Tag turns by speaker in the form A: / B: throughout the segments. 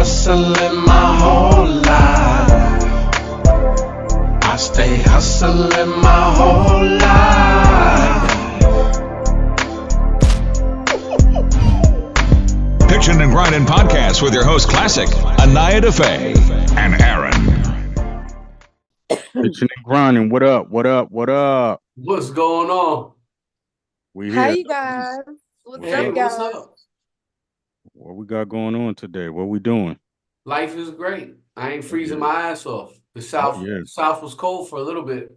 A: hustling my whole life. I stay hustling my whole life.
B: Pitchin Grindnin podcast with your host Klassik, Anaya Daffe, and Aaron.
C: Pitchin Grindnin, what up? What up? What up?
D: What's going on?
C: We
E: Hi,
C: here.
E: you guys. What's
D: Hey,
E: up, guys?
D: what's up?
C: What we got going on today? What we doing?
D: Life is great. I ain't freezing my ass off. The South was cold for a little bit.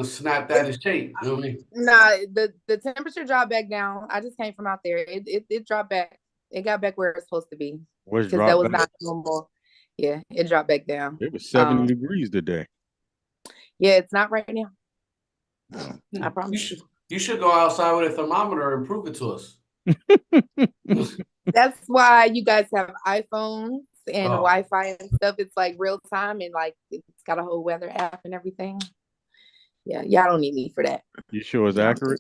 D: Snapped out of shape. You know what I mean?
E: Nah, the temperature dropped back down. I just came from out there. It dropped back. It got back where it's supposed to be.
C: Where's
E: Because that was not normal. Yeah, it dropped back down.
C: It was 70 degrees today.
E: Yeah, it's not right now. I promise.
D: You should go outside with a thermometer and prove it to us.
E: That's why you guys have iPhones and Wi-Fi and stuff. It's like real time and like it's got a whole weather app and everything. Yeah, y'all don't need me for that.
C: You sure it's accurate?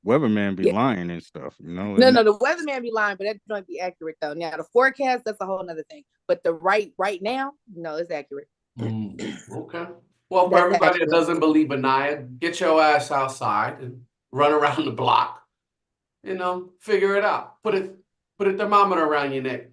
C: Weatherman be lying and stuff, you know.
E: No, the weatherman be lying, but that don't be accurate though. Now the forecast, that's a whole nother thing. But the right now, no, it's accurate.
D: Okay. Well, for everybody that doesn't believe Anaya, get your ass outside and run around the block. Figure it out. Put a thermometer around your neck.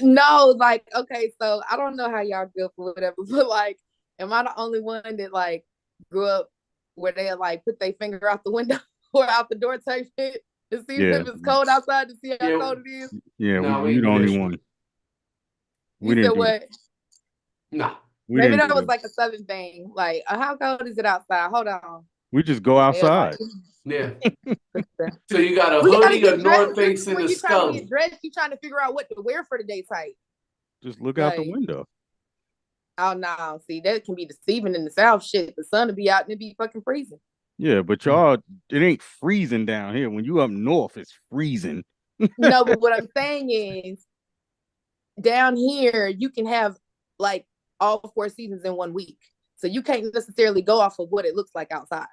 E: No, like, okay, so I don't know how y'all feel for whatever, but like, am I the only one that like grew up where they like put their finger out the window or out the door type shit to see if it's cold outside to see how cold it is?
C: Yeah, we're the only one.
E: We didn't what?
D: Nah.
E: Maybe that was like a southern thing. Like, how cold is it outside? Hold on.
C: We just go outside.
D: Yeah. So you got a hoodie, a North Face, and a Scully.
E: You trying to figure out what to wear for the day type.
C: Just look out the window.
E: Oh no, see, that can be deceiving in the South. Shit, the sun will be out and it be fucking freezing.
C: Yeah, but y'all, it ain't freezing down here. When you up north, it's freezing.
E: No, but what I'm saying is, down here you can have like all 4 seasons in 1 week, so you can't necessarily go off of what it looks like outside.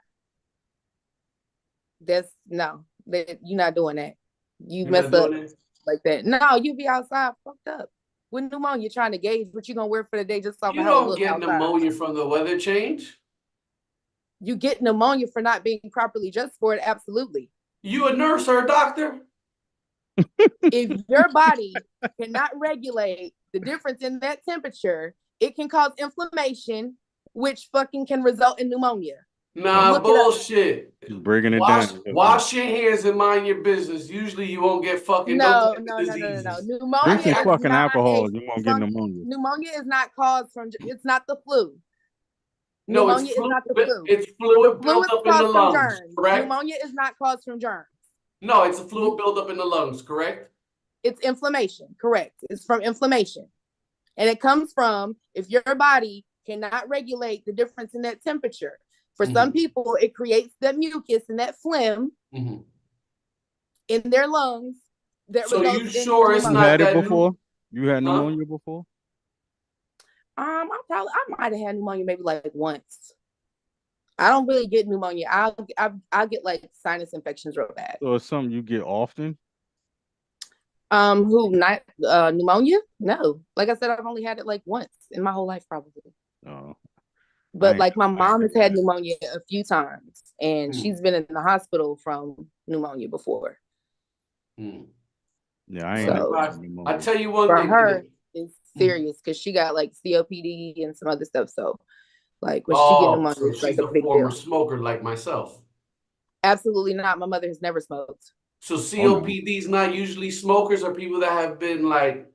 E: You're not doing that. You mess up like that. No, you be outside fucked up with pneumonia, trying to gauge what you're gonna wear for the day just off of how it looks outside.
D: You don't get pneumonia from the weather change.
E: You get pneumonia for not being properly dressed for it. Absolutely.
D: You a nurse or a doctor?
E: If your body cannot regulate the difference in that temperature, it can cause inflammation, which fucking can result in pneumonia.
D: Nah, bullshit.
C: Breaking it down.
D: Wash your hands and mind your business. Usually you won't get fucking
E: no.
D: diseases.
E: Pneumonia
C: drink some fucking alcohol. You won't get pneumonia.
E: Pneumonia is not caused from. It's not the flu.
D: No,
E: pneumonia is not the flu.
D: It's fluid buildup in the lungs.
E: Germs.
D: Correct.
E: Pneumonia is not caused from germs.
D: No, it's a fluid buildup in the lungs. Correct.
E: It's inflammation. Correct. It's from inflammation, and it comes from if your body cannot regulate the difference in that temperature. For some people, it creates that mucus and that phlegm in their lungs.
D: So you sure it's not
C: that? You had it before? You had pneumonia before?
E: I might have had pneumonia maybe like once. I don't really get pneumonia. I'll get like sinus infections real bad.
C: So it's something you get often?
E: Pneumonia? No. Like I said, I've only had it like once in my whole life probably.
C: Oh.
E: But like my mom has had pneumonia a few times, and she's been in the hospital from pneumonia before.
C: Yeah, I
D: tell you one
E: thing.
D: For
E: her, it's serious because she got like COPD and some other stuff. So, like when she get pneumonia, it's like a big
D: former
E: deal.
D: Smoker like myself.
E: Absolutely not. My mother has never smoked.
D: So COPD is not usually smokers or people that have been like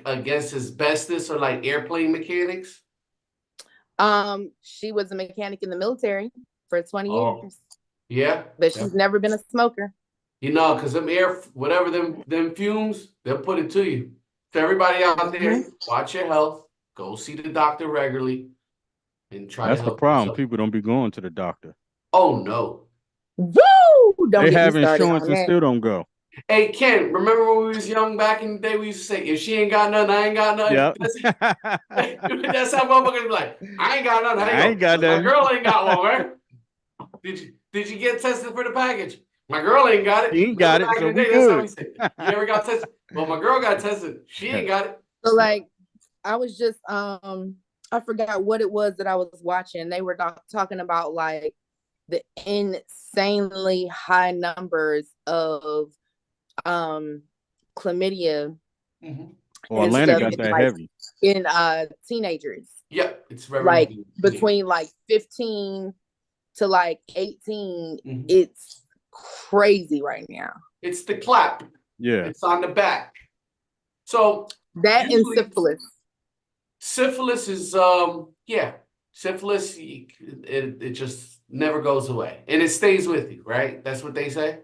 D: against asbestos or like airplane mechanics.
E: She was a mechanic in the military for 20 years.
D: Yeah.
E: But she's never been a smoker.
D: Because them fumes, they'll put it to you. So everybody out there, watch your health. Go see the doctor regularly. And try
C: That's
D: to
C: the
D: help
C: problem.
D: yourself.
C: People don't be going to the doctor.
D: Oh, no.
E: Woo!
C: They have insurance and still don't go.
D: Hey, Ken, remember when we was young back in the day, we used to say, if she ain't got nothing, I ain't got nothing.
C: Yep.
D: That's how motherfuckers be like, I ain't got nothing.
C: I ain't got nothing.
D: My girl ain't got one, right? Did you get tested for the package? My girl ain't got it.
C: She ain't got it, so we
D: that's
C: good.
D: how we say. You ever got tested? Well, my girl got tested. She ain't got it.
E: So like, I was just I forgot what it was that I was watching. They were talking about like the insanely high numbers of chlamydia
C: Well,
E: and
C: Atlanta
E: stuff
C: got
E: in,
C: that
E: like
C: heavy.
E: in teenagers.
D: Yep, it's very
E: Like
D: heavy.
E: between like 15 to like 18.
D: Mhm.
E: It's crazy right now.
D: It's the clap.
C: Yeah.
D: It's on the back. So
E: That and
D: usually
E: syphilis.
D: syphilis is syphilis it just never goes away and it stays with you, right? That's what they say.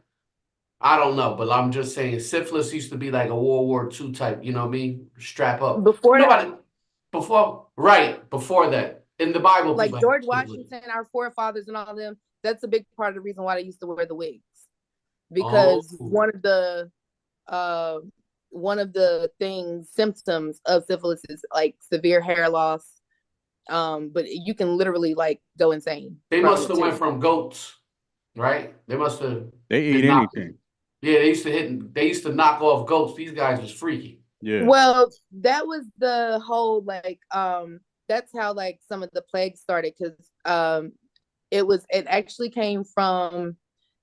D: I don't know, but I'm just saying syphilis used to be like a World War II type, you know what I mean? Strap up.
E: Before
D: Nobody
E: that,
D: before that. In the Bible,
E: like
D: people
E: George
D: had syphilis.
E: Washington, our forefathers and all of them, that's a big part of the reason why they used to wear the wigs. Because one of the symptoms of syphilis is like severe hair loss. But you can literally like go insane.
D: They must have went from goats, right? They must have.
C: They eat anything.
D: Yeah, they used to knock off goats. These guys was freaky.
C: Yeah.
E: Well, that was the whole like that's how like some of the plagues started, because it actually came from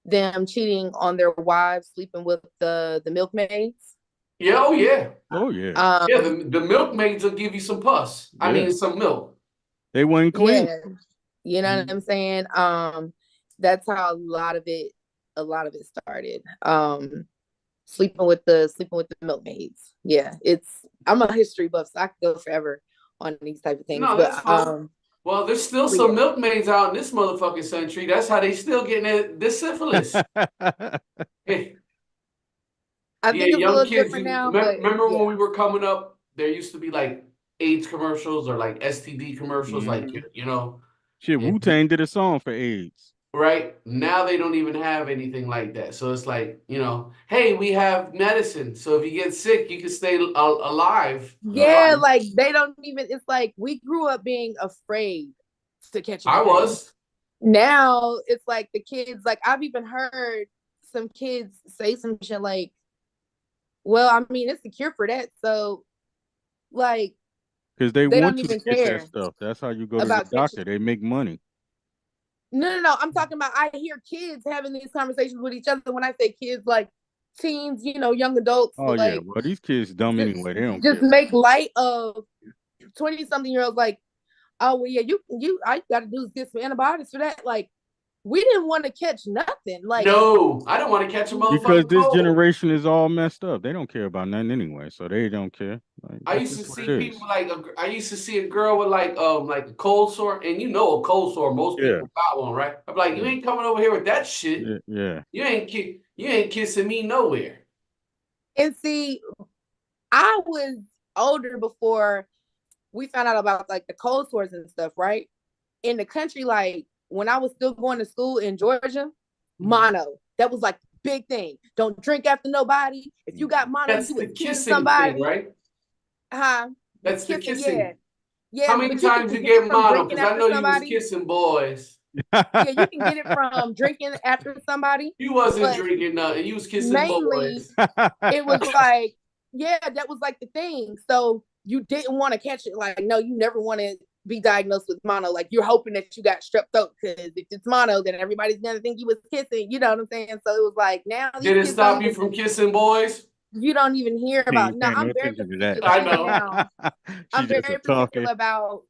E: them cheating on their wives, sleeping with the milkmaids.
D: Yeah, oh yeah.
C: Oh yeah.
D: Yeah, the milkmaids will give you some pus. I mean some milk.
C: They weren't clean.
E: Yeah. You know what I'm saying? That's how a lot of it started. Sleeping with the milkmaids. Yeah, I'm a history buff, so I could go forever on these type of things.
D: No,
E: but
D: that's fine. Well, there's still some milkmaids out in this motherfucking century. That's how they still getting this syphilis.
E: I think it's a little different now.
D: Remember when we were coming up, there used to be like AIDS commercials or like STD commercials, like you know.
C: Shit, Wu-Tang did a song for AIDS.
D: Right now, they don't even have anything like that. So it's like, you know, hey, we have medicine. So if you get sick, you can stay alive.
E: Yeah, like they don't even. It's like we grew up being afraid to catch.
D: I was.
E: Now it's like the kids. Like I've even heard some kids say some shit like, "Well, I mean, it's a cure for that." So, like,
C: because they want
E: don't
C: you
E: even
C: to get
E: care
C: that stuff. That's how you go to the doctor. They make money.
E: No. I'm talking about. I hear kids having these conversations with each other. When I say kids, like teens, you know, young adults.
C: Oh
E: like,
C: yeah, well these kids dumb anyway. They don't
E: just
C: care.
E: make light of 20-something-year-olds. Like, oh well, yeah, I got to do is get some antibiotics for that. Like, we didn't want to catch nothing. Like,
D: no, I don't want to catch a motherfucker.
C: Because this generation is all messed up. They don't care about nothing anyway, so they don't care. Like,
D: I used to see people like I used to see a girl with like a cold sore, and you know a cold sore, most people got one, right? I'm like, you ain't coming over here with that shit.
C: Yeah.
D: You ain't kissing me nowhere.
E: And see, I was older before we found out about like the cold sores and stuff, right? In the country, like when I was still going to school in Georgia, mono, that was like the big thing. Don't drink after nobody. If you got mono,
D: that's
E: you
D: the
E: would kiss
D: kissing
E: somebody,
D: thing, right? That's the kissing.
E: Yeah.
D: How many times you get mono? Because I know you was kissing boys.
E: Yeah, you can get it from drinking after somebody.
D: You wasn't drinking nothing. You was kissing boys.
E: It was like, yeah, that was like the thing. So you didn't want to catch it. Like, no, you never want to be diagnosed with mono. Like, you're hoping that you got strep throat, because if it's mono, then everybody's gonna think you was kissing. You know what I'm saying? So it was like, now
D: did it stop you from kissing boys?
E: You don't even hear about. No, I'm very particular.
D: I know.
E: Now. I'm very particular about.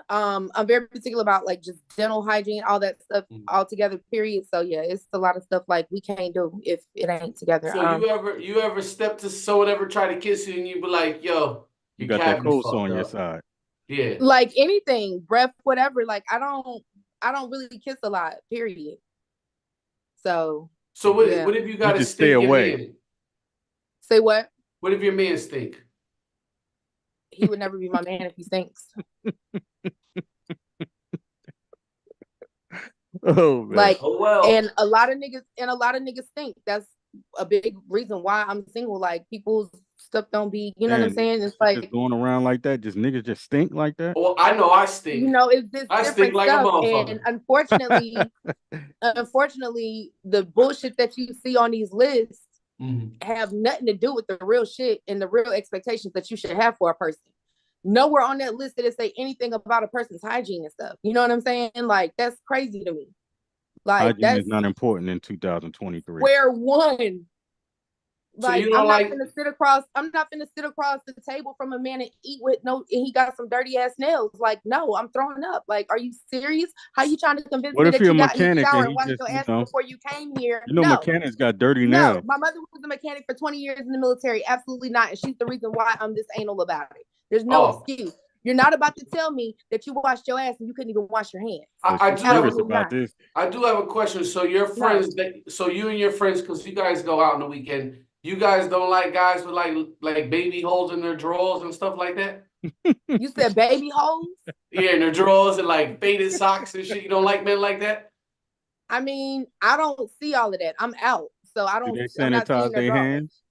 E: I'm very particular about like just dental hygiene, all that stuff all together, period. So yeah, it's a lot of stuff like we can't do if it ain't together.
D: So you ever step to someone ever try to kiss you and you be like, yo,
C: you got that cold sore on your side.
D: Yeah.
E: Like anything, breath, whatever. Like I don't really kiss a lot, period. So
D: what if you gotta
C: stay away?
E: Say what?
D: What if your man stink?
E: He would never be my man if he stinks.
C: Oh man.
E: Like, and a lot of niggas stink. That's a big reason why I'm single. Like, people's stuff don't be, you know what I'm saying? It's like
C: just going around like that, just niggas just stink like that.
D: Well, I know I stink.
E: You know, it's this
D: I
E: different
D: stink like
E: stuff.
D: a motherfucker.
E: And unfortunately, the bullshit that you see on these lists have nothing to do with the real shit and the real expectations that you should have for a person. Nowhere on that list did it say anything about a person's hygiene and stuff. You know what I'm saying? Like, that's crazy to me. Like,
C: hygiene is not important in 2023.
E: Where one. Like,
D: so I'm not
E: gonna sit across the table from a man and eat with he got some dirty ass nails. Like, no, I'm throwing up. Like, are you serious? How you trying to convince me that you got in the shower and washed your ass before you came here?
C: You know,
E: no.
C: Mechanics got dirty nails.
E: My mother was a mechanic for 20 years in the military. Absolutely not. And she's the reason why I'm this anal about it. There's no excuse. You're not about to tell me that you washed your ass and you couldn't even wash your hands.
D: I do have a question. So your friends, so you and your friends, because you guys go out on the weekend, you guys don't like guys with like baby holes in their drawers and stuff like that?
E: You said baby holes?
D: Yeah, in their drawers and like faded socks and shit. You don't like men like that?
E: I mean, I don't see all of that. I'm out. So I don't.
C: Do they sanitize their hands?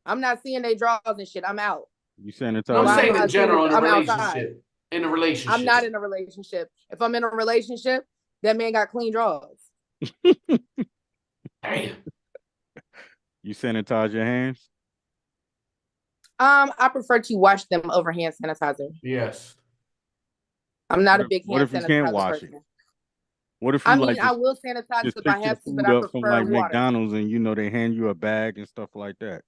E: I'm not seeing their drawers and shit. I'm out.
C: You sanitize?
D: No, I'm saying in general in a relationship. In a relationship.
E: I'm not in a relationship. If I'm in a relationship, that man got clean drawers.
D: Damn.
C: You sanitize your hands?
E: I prefer to wash them over hand sanitizer.
D: Yes.
E: I'm not a big hand sanitizer.
C: What if you can't wash it? What if
E: I will sanitize if I have to, but I prefer
C: from like
E: water.
C: McDonald's and they hand you a bag and stuff like that.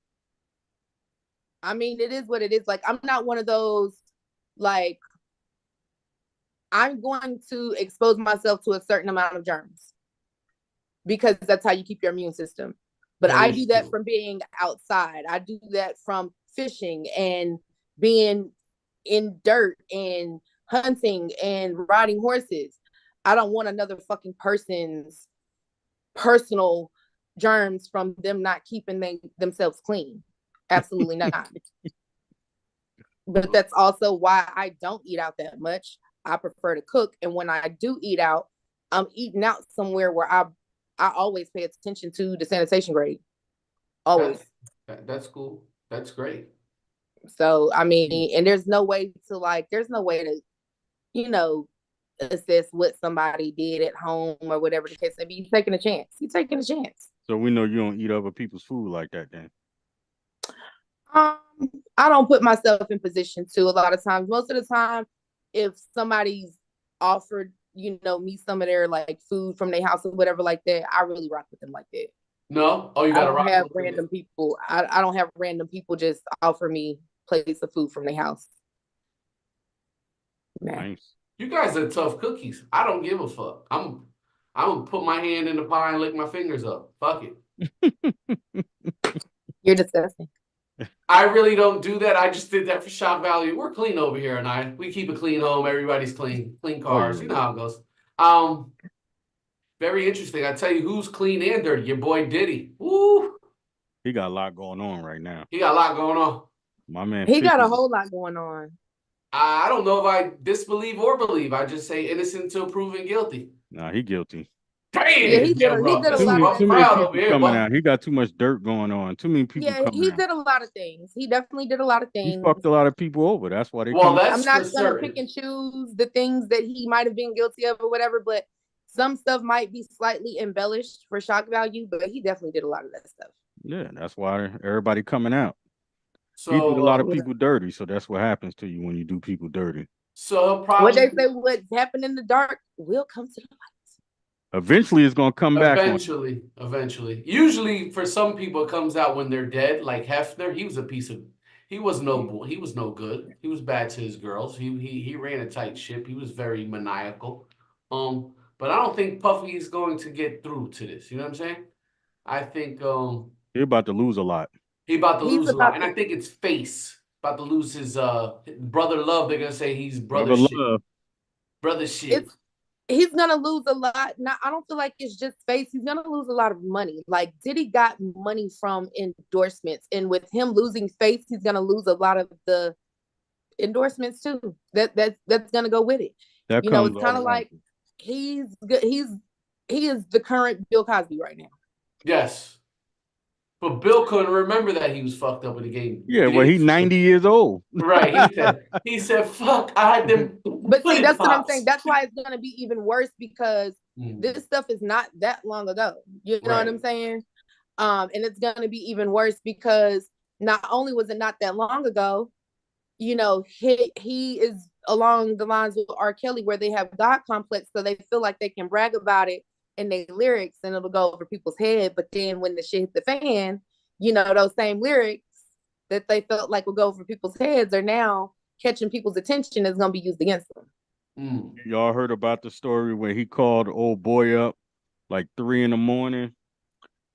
E: I mean, it is what it is. Like, I'm not one of those, like, I'm going to expose myself to a certain amount of germs because that's how you keep your immune system. But I do that from being outside. I do that from fishing and being in dirt and hunting and riding horses. I don't want another fucking person's personal germs from them not keeping themselves clean. Absolutely not. But that's also why I don't eat out that much. I prefer to cook. And when I do eat out, I'm eating out somewhere where I always pay attention to the sanitation grade. Always.
D: That's cool. That's great.
E: So, I mean, and there's no way to, assess what somebody did at home or whatever the case may be. You're taking a chance.
C: So we know you don't eat other people's food like that then.
E: I don't put myself in position to a lot of times. Most of the time, if somebody's offered, me some of their like food from their house or whatever like that, I really rock with them like that.
D: No? Oh, you gotta rock
E: have random people. I don't have random people just offer me plates of food from their house.
C: Nice.
D: You guys are tough cookies. I don't give a fuck. I'm gonna put my hand in the pie and lick my fingers up. Fuck it.
E: You're disgusting.
D: I really don't do that. I just did that for shock value. We're clean over here, and we keep a clean home. Everybody's clean cars. You know how it goes. Very interesting. I tell you who's clean and dirty. Your boy Diddy. Woo!
C: He got a lot going on right now.
D: He got a lot going on.
C: My man.
E: He got a whole lot going on.
D: I don't know if I disbelieve or believe. I just say innocent until proven guilty.
C: Nah, he guilty.
D: Damn!
E: Yeah, he did a lot of
C: too many people coming out. He got too much dirt going on. Too many people coming out.
E: Yeah, he did a lot of things. He definitely did a lot of things.
C: He fucked a lot of people over. That's why they
E: I'm not going to pick and choose the things that he might have been guilty of or whatever, but some stuff might be slightly embellished for shock value, but he definitely did a lot of that stuff.
C: Yeah, that's why everybody coming out.
D: So
C: he did a lot of people dirty, so that's what happens to you when you do people dirty.
D: So probably
E: what they say, what happened in the dark will come to the light.
C: Eventually, it's gonna come back.
D: Eventually. Usually, for some people, it comes out when they're dead. Like Hefner, he was he was no good. He was bad to his girls. He ran a tight ship. He was very maniacal. But I don't think Puffy is going to get through to this. You know what I'm saying? I think
C: he's about to lose a lot.
D: He's about to lose a lot, and I think it's Face about to lose his brother Love. They're gonna say he's brother shit. Love. Brother shit.
E: He's gonna lose a lot. Now, I don't feel like it's just Face. He's gonna lose a lot of money. Like Diddy got money from endorsements, and with him losing Face, he's gonna lose a lot of the endorsements too. That's gonna go with it. It's kind of like he is the current Bill Cosby right now.
D: Yes. But Bill couldn't remember that he was fucked up in the game.
C: Yeah, well, he's 90 years old.
D: Right. He said, fuck, I had them.
E: But see, that's what I'm saying. That's why it's going to be even worse because this stuff is not that long ago. You know what I'm saying? And it's gonna be even worse because not only was it not that long ago, you know, he is along the lines with R. Kelly where they have God complex, so they feel like they can brag about it in their lyrics and it'll go over people's head. But then when the shit hit the fan, you know, those same lyrics that they felt like would go over people's heads are now catching people's attention, is gonna be used against them.
C: Y'all heard about the story where he called old boy up like 3 a.m.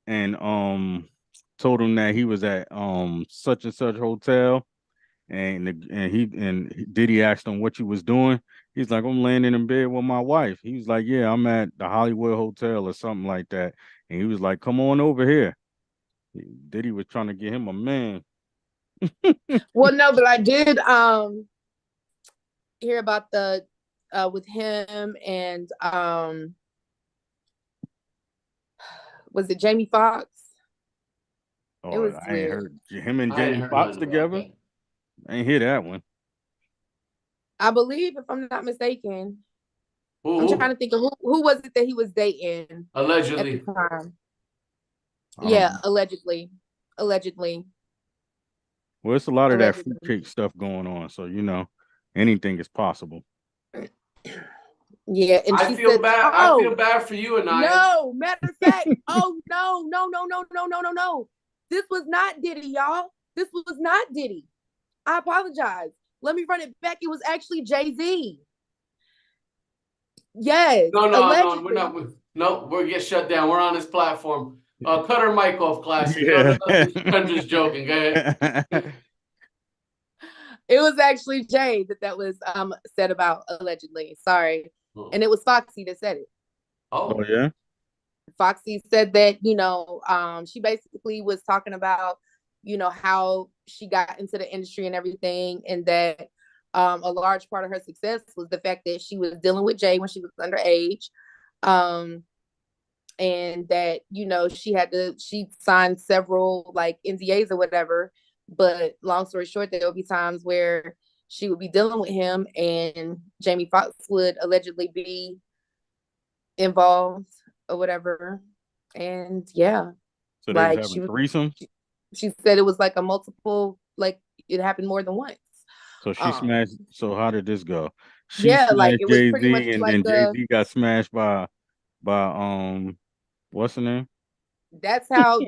C: and told him that he was at such and such hotel, and Diddy asked him what you was doing. He's like, I'm laying in bed with my wife. He was like, yeah, I'm at the Hollywood Hotel or something like that. And he was like, come on over here. Diddy was trying to get him a man.
E: Well, no, but I did hear about the with him and was it Jamie Foxx?
C: Oh,
E: It was
C: I ain't
E: weird.
C: heard him and Jamie Foxx together. I ain't hear that one.
E: I believe, if I'm not mistaken.
D: Ooh.
E: I'm trying to think of who was it that he was dating
D: Allegedly.
E: at the time. Yeah, allegedly.
C: Well, it's a lot of that fruitcake stuff going on, so you know, anything is possible.
E: Yeah, and
D: I feel bad. I feel bad for you, Anaya.
E: No, matter of fact, no. This was not Diddy, y'all. This was not Diddy. I apologize. Let me run it back. It was actually Jay-Z. Yes.
D: No, we're not. No, we'll get shut down. We're on this platform. Cut her mic off, Klassik.
C: Yeah.
D: No, I'm just joking. Go ahead.
E: It was actually Jay that was said about allegedly. Sorry. Oh. And it was Foxy that said it.
C: Oh yeah.
E: Foxy said that, you know, she basically was talking about, you know, how she got into the industry and everything, and that a large part of her success was the fact that she was dealing with Jay when she was underage. And that, you know, she signed several like NDAs or whatever. But long story short, there would be times where she would be dealing with him and Jamie Foxx would allegedly be involved or whatever. And yeah.
C: So they like, was having threesome?
E: She said it was like a multiple, like it happened more than once.
C: So she smashed. So how did this go?
E: She like it was Jay-Z, pretty much
C: and
E: like
C: then Jay-Z got smashed by what's her name?
E: That's how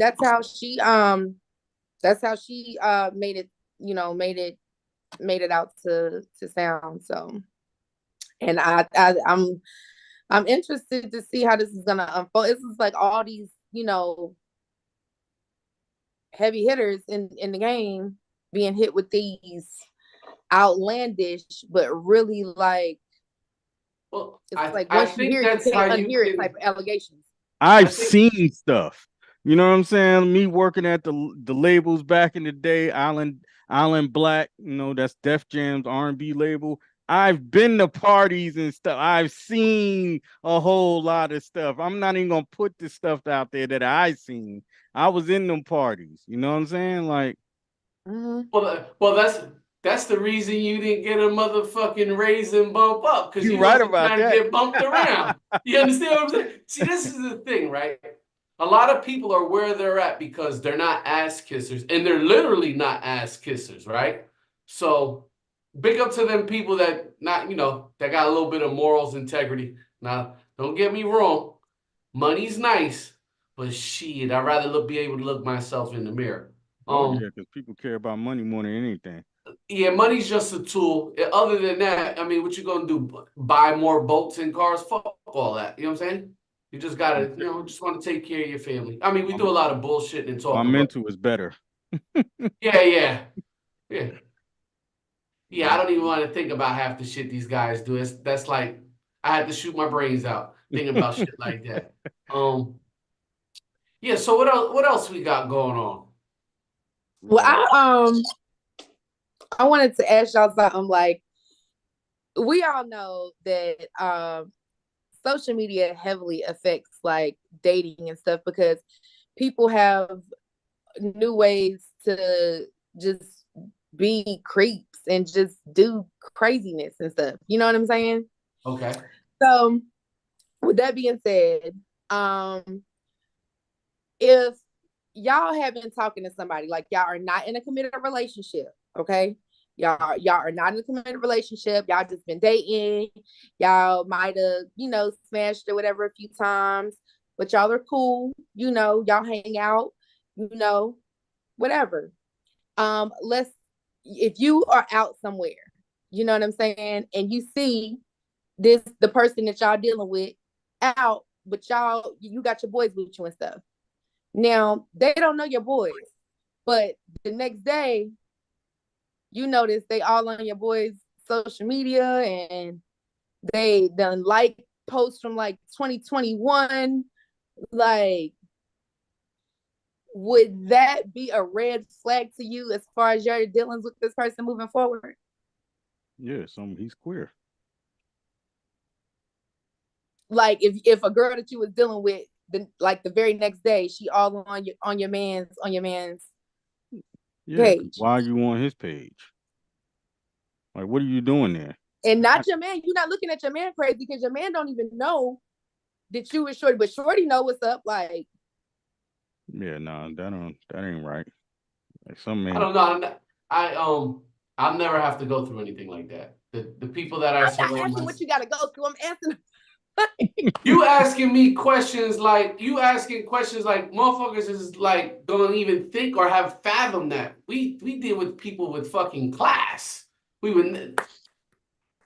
E: she made it, you know, made it out to sound. So, and I'm interested to see how this is gonna unfold. This is like all these, you know, heavy hitters in the game being hit with these outlandish, but really like,
D: well,
E: it's like once you hear it, you can't unhear it type of allegations.
C: I've seen stuff. You know what I'm saying? Me working at the labels back in the day, Island Black, you know, that's Def Jam's R&B label. I've been to parties and stuff. I've seen a whole lot of stuff. I'm not even gonna put the stuff out there that I seen. I was in them parties. You know what I'm saying? Like,
D: well, that's the reason you didn't get a motherfucking raise and bump up, because you
C: right about that.
D: Get bumped around. You understand what I'm saying? See, this is the thing, right? A lot of people are where they're at because they're not ass kissers, and they're literally not ass kissers, right? So big up to them people that not, you know, that got a little bit of morals, integrity. Now, don't get me wrong, money's nice, but shit, I'd rather be able to look myself in the mirror.
C: Yeah, because people care about money more than anything.
D: Yeah, money's just a tool. Other than that, I mean, what you gonna do? Buy more boats and cars? Fuck all that. You know what I'm saying? You just gotta, you know, just want to take care of your family. I mean, we do a lot of bullshit and talk.
C: My mental is better.
D: Yeah. I don't even want to think about half the shit these guys do. That's like I had to shoot my brains out thinking about shit like that. Yeah. So what else we got going on?
E: Well, I wanted to ask y'all something. Like, we all know that social media heavily affects like dating and stuff, because people have new ways to just be creeps and just do craziness and stuff. You know what I'm saying?
D: Okay.
E: So with that being said, if y'all have been talking to somebody, like y'all are not in a committed relationship, okay? Y'all are not in a committed relationship. Y'all just been dating. Y'all might have, smashed or whatever a few times, but y'all are cool. Y'all hang out, whatever. If you are out somewhere, you know what I'm saying, and you see the person that y'all dealing with out, but you got your boys with you and stuff. Now, they don't know your boys, but the next day, you notice they all on your boys' social media and they done like posts from like 2021. Like, would that be a red flag to you as far as your dealings with this person moving forward?
C: Yeah, he's queer.
E: Like, if a girl that you was dealing with, the very next day, she all on your man's page.
C: Why are you on his page? Like, what are you doing there?
E: And not your man. You're not looking at your man crazy because your man don't even know that you and Shorty, but Shorty know what's up. Like,
C: yeah, no, that ain't right. Like some man.
D: I don't know. I'll never have to go through anything like that. The people that
E: I'm not asking what you got to go through. I'm asking.
D: You asking questions like motherfuckers is like don't even think or have fathomed that. We deal with people with fucking class. We would.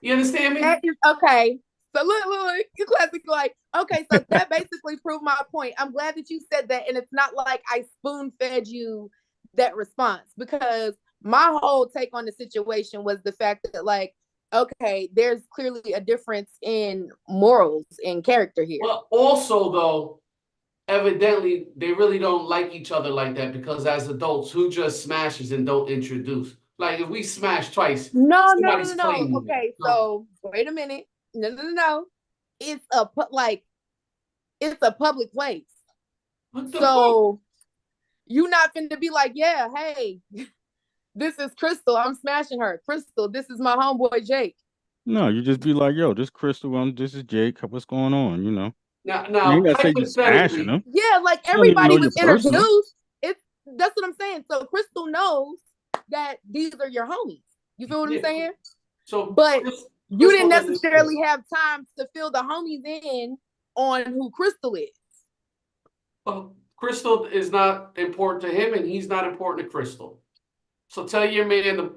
D: You understand me?
E: Okay. So look, you Klassik like, okay, so that basically proved my point. I'm glad that you said that. And it's not like I spoon fed you that response, because my whole take on the situation was the fact that, like, okay, there's clearly a difference in morals and character here.
D: Well, also though, evidently they really don't like each other like that, because as adults, who just smashes and don't introduce? Like if we smash twice,
E: no.
D: Okay,
E: so wait a minute. No. It's a public place. So you not finna be like, yeah, hey, this is Crystal. I'm smashing her. Crystal, this is my homeboy Jake.
C: No, you just be like, yo, this Crystal, this is Jake. What's going on?
D: Now
C: you gotta say you smashing them.
E: Yeah, like everybody was introduced. That's what I'm saying. So Crystal knows that these are your homies. You feel what I'm saying?
D: So,
E: but you didn't necessarily have time to fill the homies in on who Crystal is.
D: Well, Crystal is not important to him, and he's not important to Crystal. So tell your man to,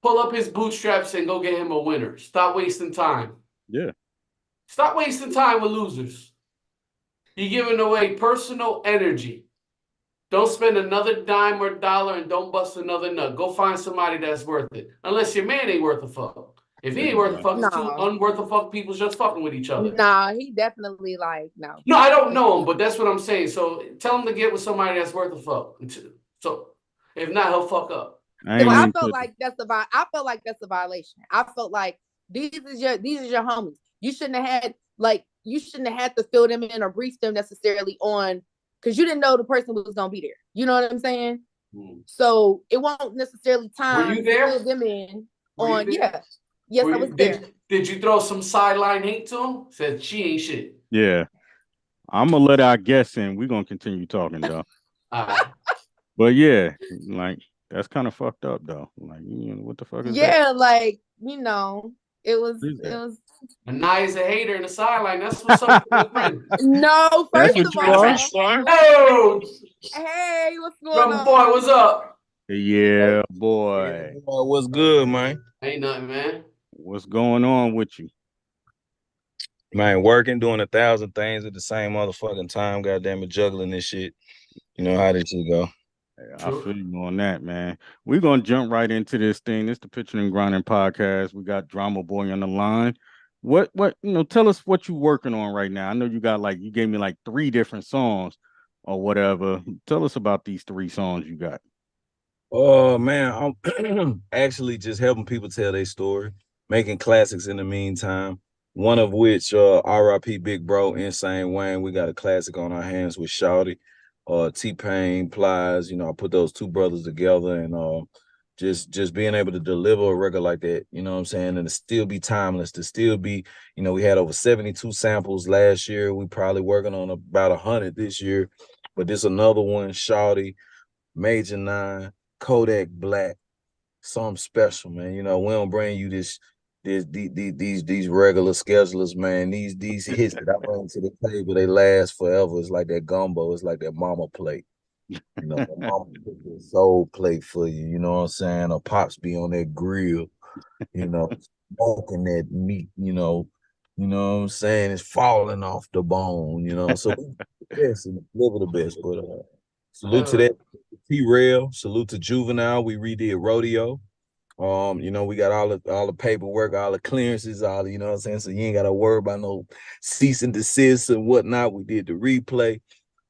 D: pull up his bootstraps and go get him a winner. Stop wasting time.
C: Yeah.
D: Stop wasting time with losers. You're giving away personal energy. Don't spend another dime or dollar, and don't bust another nut. Go find somebody that's worth it. Unless your man ain't worth a fuck. If he ain't worth a fuck, it's two unworth a fuck people just fucking with each other.
E: Nah, he definitely no.
D: No, I don't know him, but that's what I'm saying. So tell him to get with somebody that's worth a fuck. So if not, he'll fuck up.
E: I felt like that's a violation. I felt like these is your homies. You shouldn't have had to fill them in or brief them necessarily on, because you didn't know the person was gonna be there. You know what I'm saying? So it won't necessarily time to fill them in on. Yeah. Yes, I was there.
D: Did you throw some sideline hate to him? Said she ain't shit.
C: Yeah. I'm gonna let our guests in. We're gonna continue talking though. But yeah, like that's kind of fucked up though. Like, what the fuck is that?
E: Yeah, like, it was
D: Anaya's a hater in the sideline. That's what's up.
E: No, first of all.
D: Oh,
E: hey, what's going on?
D: Boy, what's up?
C: Yeah, boy.
F: What's good, man?
D: Ain't nothing, man.
C: What's going on with you?
F: Man, working, doing 1,000 things at the same motherfucking time. Goddamn it, juggling this shit. You know how this shit go.
C: I feel you on that, man. We're gonna jump right into this thing. This is the Pitchin Grindnin podcast. We got Drama Boy on the line. What tell us what you working on right now. I know you got you gave me 3 different songs or whatever. Tell us about these 3 songs you got.
F: Oh man, I'm actually just helping people tell their story, making classics in the meantime. One of which, R.I.P. Big Bro, Insane Wayne. We got a classic on our hands with Shawty, T-Pain, Plies. I put those 2 brothers together, and just being able to deliver a record like that, you know what I'm saying, and to still be timeless, to still be, we had over 72 samples last year. We probably working on about 100 this year. But this another one, Shawty, Major 9, Kodak Black, something special, man. You know, we don't bring you these regular schedulers, man. These hits that I bring to the table, they last forever. It's like that gumbo. It's like that mama plate. You know, the mama put the soul plate for you. You know what I'm saying? Or pops be on that grill. You know, smoking that meat. You know what I'm saying? It's falling off the bone. You know, so yes, and deliver the best. But salute to that T-Rail. Salute to Juvenile. We redid Rodeo. You know, we got all the paperwork, all the clearances, you know what I'm saying? So you ain't gotta worry about no cease and desist and whatnot. We did the replay.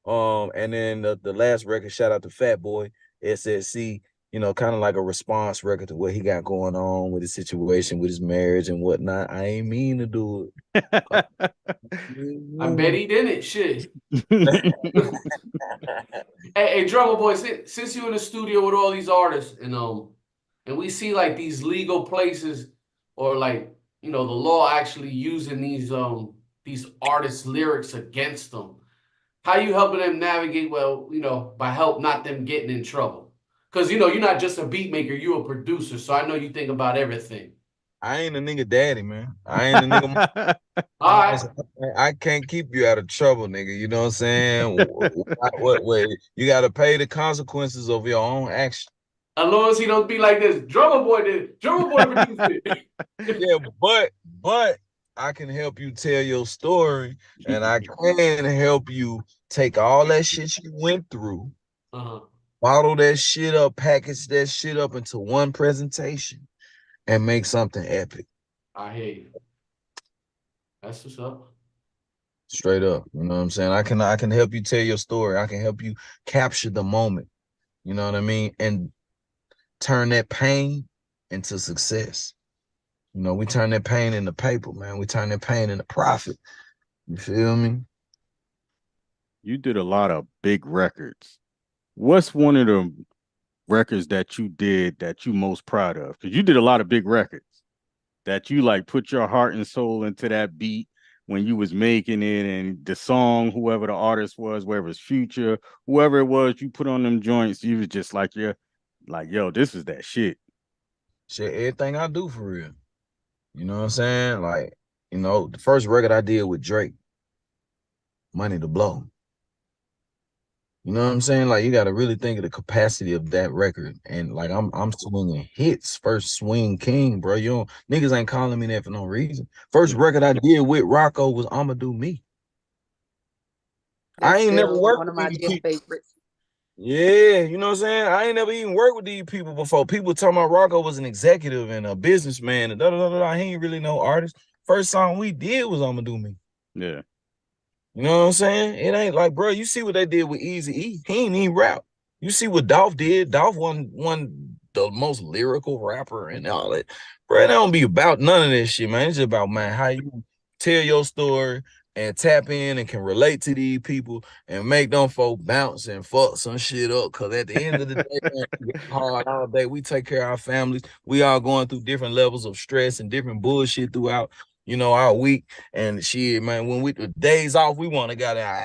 F: And then the last record, shout out to Fat Boy, SSC, you know, kind of like a response record to what he got going on with his situation, with his marriage and whatnot. I ain't mean to do it.
D: I bet he didn't. Shit. Hey, Drumma Boy, since you in the studio with all these artists and we see like these legal places or like, you know, the law actually using these artists' lyrics against them. How you helping them navigate, well, you know, by help not them getting in trouble? Because, you know, you're not just a beat maker, you're a producer. So I know you think about everything.
F: I ain't a nigga daddy, man. I ain't a nigga.
D: All right.
F: I can't keep you out of trouble, nigga. You know what I'm saying? What you got to pay the consequences of your own action.
D: As long as he don't be like this, Drumma Boy did. Drumma Boy produced it.
F: Yeah, but I can help you tell your story, and I can help you take all that shit you went through, bottle that shit up, package that shit up into one presentation, and make something epic.
D: I hear you. That's what's up.
F: Straight up, you know what I'm saying? I can help you tell your story. I can help you capture the moment. You know what I mean? And turn that pain into success. You know, we turn that pain into paper, man. We turn that pain into profit. You feel me?
C: You did a lot of big records. What's one of the records that you did that you most proud of? Because you did a lot of big records that you like put your heart and soul into that beat when you was making it, and the song, whoever the artist was, whether it's Future, whoever it was, you put on them joints, you was just like, yeah, like, yo, this is that shit.
F: Shit, everything I do for real. You know what I'm saying? Like, you know, the first record I did with Drake, Money to Blow. You know what I'm saying? Like, you got to really think of the capacity of that record. And like, I'm swinging hits, first swing king, bro. Niggas ain't calling me that for no reason. First record I did with Rocco was I'ma Do Me.
E: That's
F: I ain't never worked
E: one of
F: with
E: my
F: these people.
E: favorites.
F: Yeah, you know what I'm saying? I ain't never even worked with these people before. People talking about Rocco was an executive and a businessman and da-da-da-da. He ain't really no artist. First song we did was I'ma Do Me.
C: Yeah.
F: You know what I'm saying? It ain't like, bro, you see what they did with Eazy-E. He ain't even rap. You see what Dolph did. Dolph won the most lyrical rapper and all that. Bro, it don't be about none of this shit, man. It's just about, man, how you tell your story and tap in and can relate to these people and make them folk bounce and fuck some shit up. Cause at the end of the day, man, we work hard all day. We take care of our families. We all going through different levels of stress and different bullshit throughout, you know, our week. And shit, man, when we the days off, we want to go down.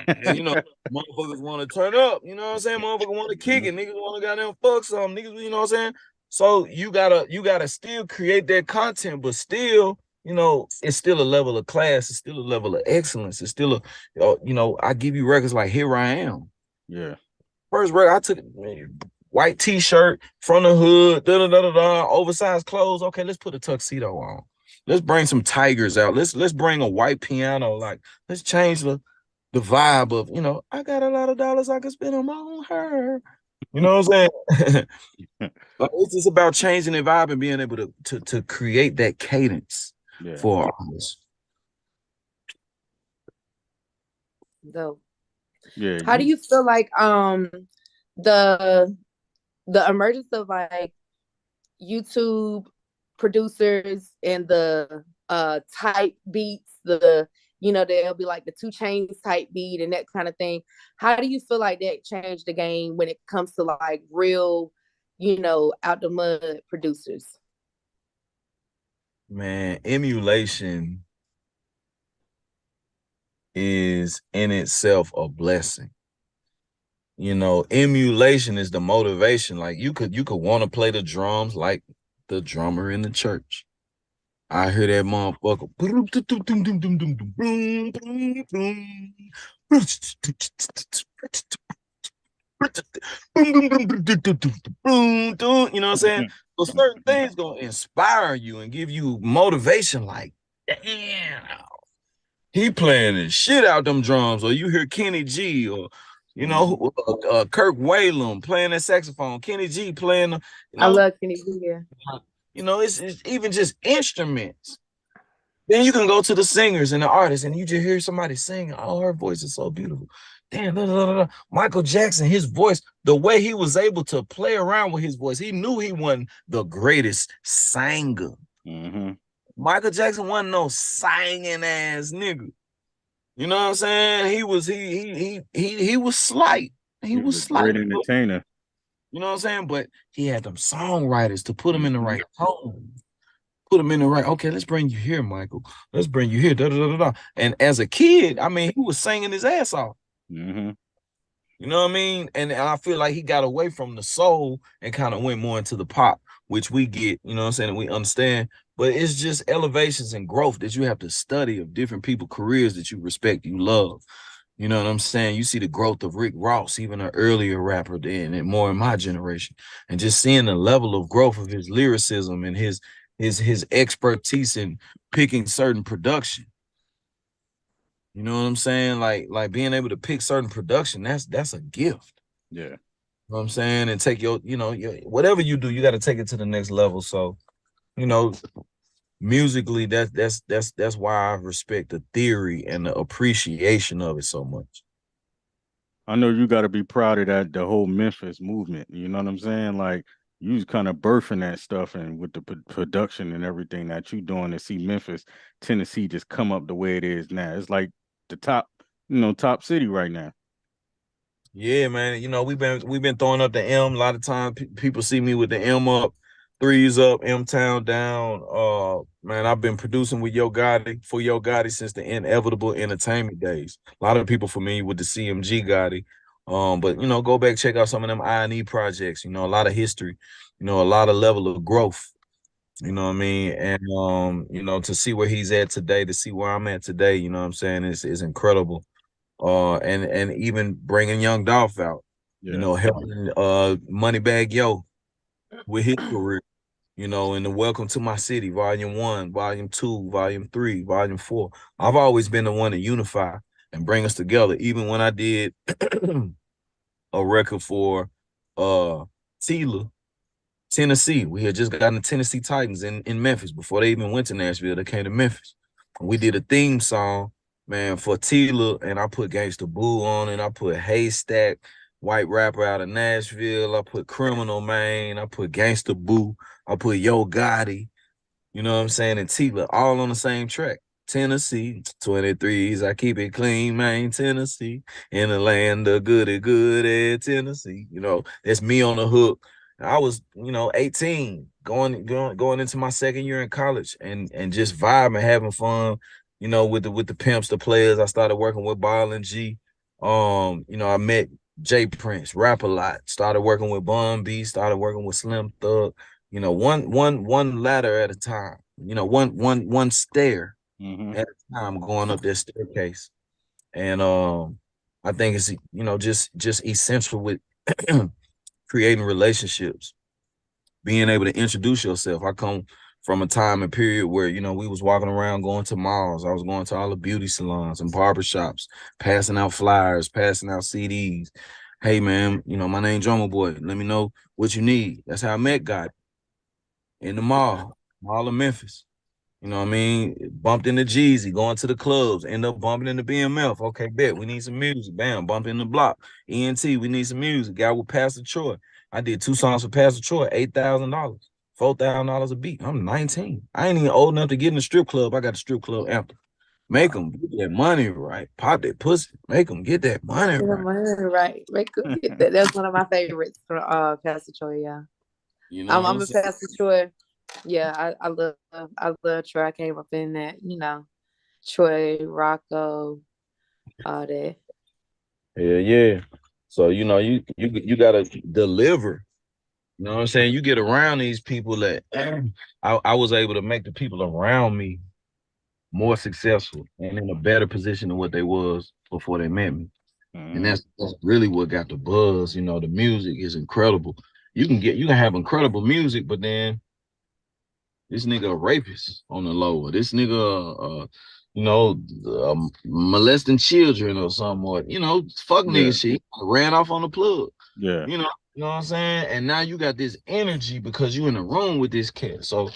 F: And, you know, motherfuckers want to turn up. You know what I'm saying? Motherfuckers want to kick it. Niggas want to goddamn fuck some. Niggas, you know what I'm saying? So you gotta still create that content, but still, you know, it's still a level of class. It's still a level of excellence. It's still you know, I give you records like Here I Am.
C: Yeah.
F: First record, I took white t-shirt from the hood, da-da-da-da-da, oversized clothes. Okay, let's put a tuxedo on. Let's bring some tigers out. Let's bring a white piano. Like, let's change the vibe of, you know, I got a lot of dollars I can spend on her. You know what I'm saying? It's just about changing the vibe and being able to create that cadence for artists.
E: So,
C: yeah.
E: How do you feel like the emergence of like YouTube producers and the type beats, you know, there'll be like the 2 Chainz type beat and that kind of thing. How do you feel like that changed the game when it comes to like real, you know, out the mud producers?
F: Man, emulation is in itself a blessing. You know, emulation is the motivation. Like you could want to play the drums like the drummer in the church. I hear that motherfucker. You know what I'm saying? So certain things gonna inspire you and give you motivation. Like, damn, he playing the shit out them drums. Or you hear Kenny G or Kirk Whalum playing that saxophone. Kenny G playing,
E: I love Kenny G. Yeah.
F: It's even just instruments. Then you can go to the singers and the artists, and you just hear somebody sing. Oh, her voice is so beautiful. Damn, blah, blah, blah. Michael Jackson, his voice, the way he was able to play around with his voice, he knew he wasn't the greatest singer.
C: Mm-hmm.
F: Michael Jackson wasn't no singing ass nigga. You know what I'm saying? He was slight. He was slight.
C: Great entertainer.
F: You know what I'm saying? But he had them songwriters to put him in the right tone. Put him in the right. Okay, let's bring you here, Michael. Let's bring you here. Da, da, da, da. And as a kid, I mean, he was singing his ass off.
C: Mm-hmm.
F: You know what I mean? And I feel like he got away from the soul and kind of went more into the pop, which we get, you know what I'm saying, and we understand. But it's just elevations and growth that you have to study of different people's careers that you respect, you love. You know what I'm saying? You see the growth of Rick Ross, even an earlier rapper than and more in my generation. And just seeing the level of growth of his lyricism and his expertise in picking certain production. You know what I'm saying? Like being able to pick certain production, that's a gift.
C: Yeah.
F: You know what I'm saying? And take your whatever you do, you got to take it to the next level. So, musically, that's why I respect the theory and the appreciation of it so much.
C: I know you got to be proud of that, the whole Memphis movement. You know what I'm saying? Like, you was kind of birthing that stuff, and with the production and everything that you doing to see Memphis, Tennessee just come up the way it is now. It's like the top city right now.
F: Yeah, man. We've been throwing up the M. A lot of times people see me with the M up, threes up, M Town down. Man, I've been producing with Yo Gotti for Yo Gotti since the Inevitable Entertainment days. A lot of people familiar with the CMG Gotti. But go back, check out some of them I&E projects. A lot of history. A lot of level of growth. You know what I mean? And to see where he's at today, to see where I'm at today, you know what I'm saying, is incredible. And even bringing Young Dolph out, helping Moneybagg Yo with his career, in the Welcome to My City, Volume 1, Volume 2, Volume 3, Volume 4. I've always been the one to unify and bring us together. Even when I did a record for Tila, Tennessee. We had just gotten the Tennessee Titans in Memphis before they even went to Nashville. They came to Memphis. We did a theme song, man, for Tila, and I put Gangsta Boo on it. I put Haystack, white rapper out of Nashville. I put Criminal Man. I put Gangsta Boo. I put Yo Gotti. You know what I'm saying? And Tila, all on the same track. Tennessee, 23s, I keep it clean, man. Tennessee, in the land of goody good at Tennessee. That's me on the hook. I was, 18, going into my second year in college, and just vibing, having fun, with the pimps, the players. I started working with Ball and G. I met Jay Prince, rap a lot. Started working with Bun B. Started working with Slim Thug. One ladder at a time. One stair at a time, going up that staircase. And I think it's just essential with creating relationships, being able to introduce yourself. I come from a time and period where, we was walking around going to malls. I was going to all the beauty salons and barbershops, passing out flyers, passing out CDs. Hey, man, my name Drumma Boy. Let me know what you need. That's how I met God in the mall of Memphis. You know what I mean? Bumped into Jeezy, going to the clubs, end up bumping into BMF. Okay, bet, we need some music. Bam, bump in the block. ENT, we need some music. Guy with Pastor Troy. I did 2 songs for Pastor Troy, $8,000, $4,000 a beat. I'm 19. I ain't even old enough to get in the strip club. I got a strip club anthem. Make them get that money right. Pop that pussy. Make them get that money right.
E: Make them get that. That's one of my favorites from Pastor Troy, yeah. I'm a Pastor Troy. Yeah, I love Troy. I came up in that, Troy, Rocco, all that.
F: Yeah. So, you know, you gotta deliver. You know what I'm saying? You get around these people that I was able to make the people around me more successful and in a better position than what they was before they met me. And that's really what got the buzz. You know, the music is incredible. You can have incredible music, but then this nigga a rapist on the low. This nigga, molesting children or something. Or, fuck nigga shit. He ran off on the plug.
C: Yeah.
F: You know what I'm saying? And now you got this energy because you in the room with this cat. So,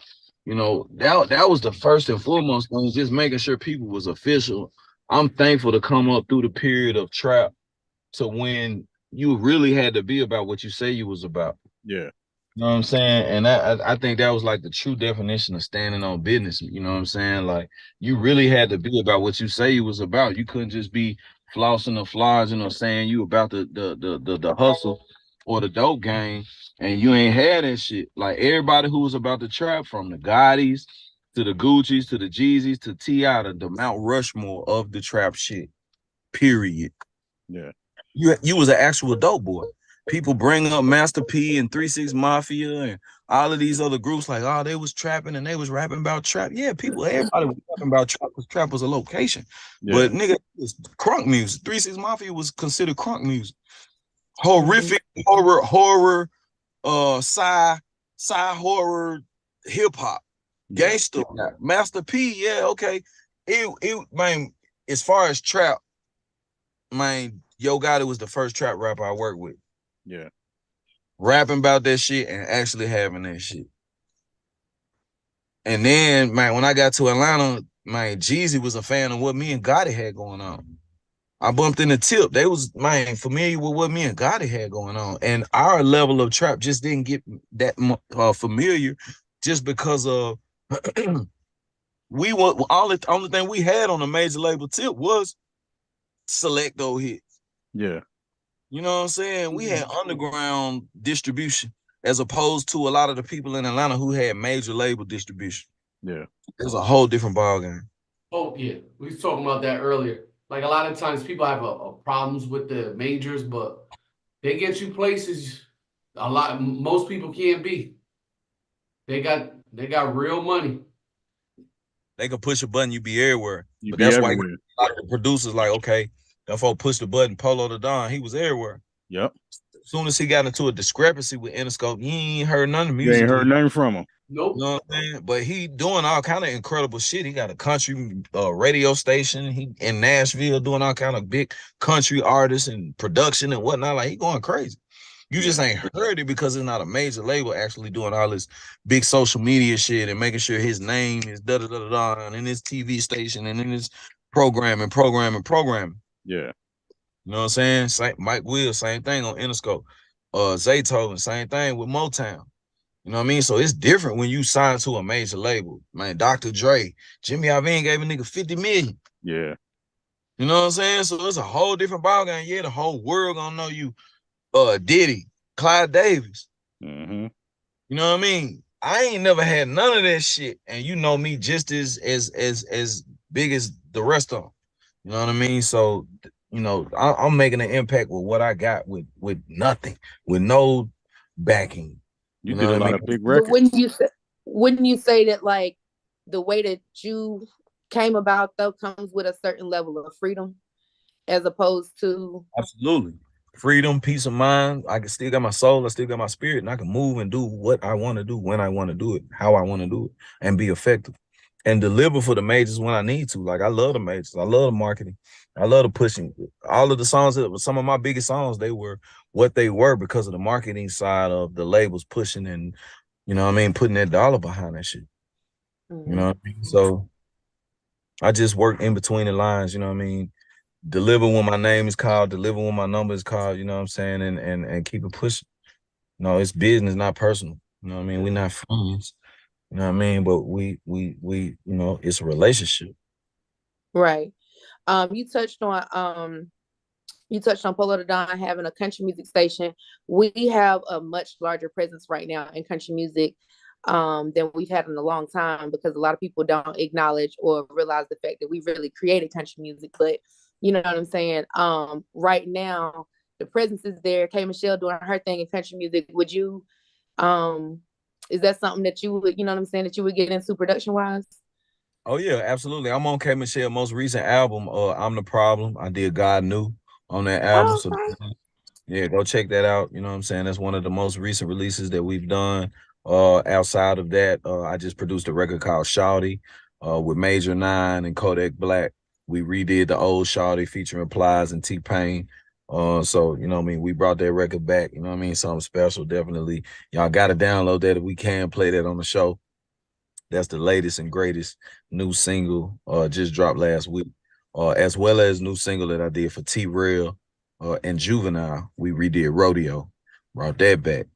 F: that was the first and foremost thing, just making sure people was official. I'm thankful to come up through the period of trap to when you really had to be about what you say you was about.
C: Yeah.
F: You know what I'm saying? And I think that was like the true definition of standing on business. You know what I'm saying? Like, you really had to be about what you say you was about. You couldn't just be flossing or flogging or saying you about the hustle or the dope game, and you ain't had that shit. Like, everybody who was about the trap, from the Gottis to the Gucci's to the Jeezys to T.I., the Mount Rushmore of the trap shit, period.
C: Yeah.
F: You was an actual dope boy. People bring up Master P and 3-6 Mafia and all of these other groups like, oh, they was trapping and they was rapping about trap. Yeah, everybody was rapping about trap because trap was a location. Yeah. But nigga, it was crunk music. 3-6 Mafia was considered crunk music. Horrific horror, sci horror, hip hop, gangster rap. Master P, yeah, okay. It man, as far as trap, man, Yo Gotti was the first trap rapper I worked with.
C: Yeah.
F: Rapping about that shit and actually having that shit. And then, man, when I got to Atlanta, man, Jeezy was a fan of what me and Gotti had going on. I bumped in the Tip. They was, man, familiar with what me and Gotti had going on. And our level of trap just didn't get that familiar just because of we were the only thing we had on the major label Tip was Selecto hits.
C: Yeah.
F: You know what I'm saying? We had underground distribution as opposed to a lot of the people in Atlanta who had major label distribution.
C: Yeah.
F: It was a whole different ballgame.
D: Oh, yeah. We was talking about that earlier. Like, a lot of times people have problems with the majors, but they get you places most people can't be. They got real money.
F: They can push a button, you be everywhere. But that's why a lot of the producers like, okay, that folk push the button, Polo the Don, he was everywhere.
C: Yep.
F: As soon as he got into a discrepancy with Interscope, you ain't heard none of the music.
C: You ain't heard nothing from him.
D: Nope.
F: You know what I'm saying? But he doing all kind of incredible shit. He got a country radio station. He in Nashville doing all kind of big country artists and production and whatnot. Like, he going crazy. You just ain't heard it because it's not a major label actually doing all this big social media shit and making sure his name is da-da-da-da-da and in his TV station and in his programming.
C: Yeah.
F: You know what I'm saying? Mike Will, same thing on Interscope. Zaytoven, same thing with Motown. You know what I mean? So it's different when you sign to a major label. Man, Dr. Dre, Jimmy Iovine gave a nigga 50 million.
C: Yeah.
F: You know what I'm saying? So it's a whole different ballgame. Yeah, the whole world gonna know you. Diddy, Clyde Davis.
C: Mm-hmm.
F: You know what I mean? I ain't never had none of that shit, and you know me just as big as the rest of them. You know what I mean? So, I'm making an impact with what I got with nothing, with no backing.
C: You did a lot of big records.
E: But wouldn't you say that, like, the way that you came about though comes with a certain level of freedom, as opposed to
F: absolutely freedom, peace of mind. I can still got my soul, I still got my spirit, and I can move and do what I want to do when I want to do it, how I want to do it, and be effective and deliver for the majors when I need to. Like, I love the majors, I love the marketing, I love the pushing. All of the songs, some of my biggest songs, they were what they were because of the marketing side of the labels pushing and, you know what I mean, putting that dollar behind that shit. You know what I mean? So I just work in between the lines, you know what I mean? Deliver when my name is called, deliver when my number is called, you know what I'm saying, and keep it pushing. No, it's business, not personal. You know what I mean? We're not friends. You know what I mean? But we it's a relationship.
E: Right. You touched on Polo the Don having a country music station. We have a much larger presence right now in country music than we've had in a long time, because a lot of people don't acknowledge or realize the fact that we really created country music. But you know what I'm saying? Right now, the presence is there. K Michelle doing her thing in country music. Would you, is that something that you would, you know what I'm saying, that you would get into production wise?
F: Oh yeah, absolutely. I'm on K Michelle most recent album, I'm the Problem. I did God Knew on that album.
E: Oh,
F: So
E: okay.
F: yeah, go check that out. You know what I'm saying? That's one of the most recent releases that we've done. Outside of that, I just produced a record called Shawty, with Major 9 and Kodak Black. We redid the old Shawty featuring Plies and T-Pain. So, you know what I mean? We brought that record back, you know what I mean? Something special, definitely. Y'all got to download that if we can play that on the show. That's the latest and greatest new single, just dropped last week, as well as new single that I did for T-Rail and Juvenile. We redid Rodeo, brought that back.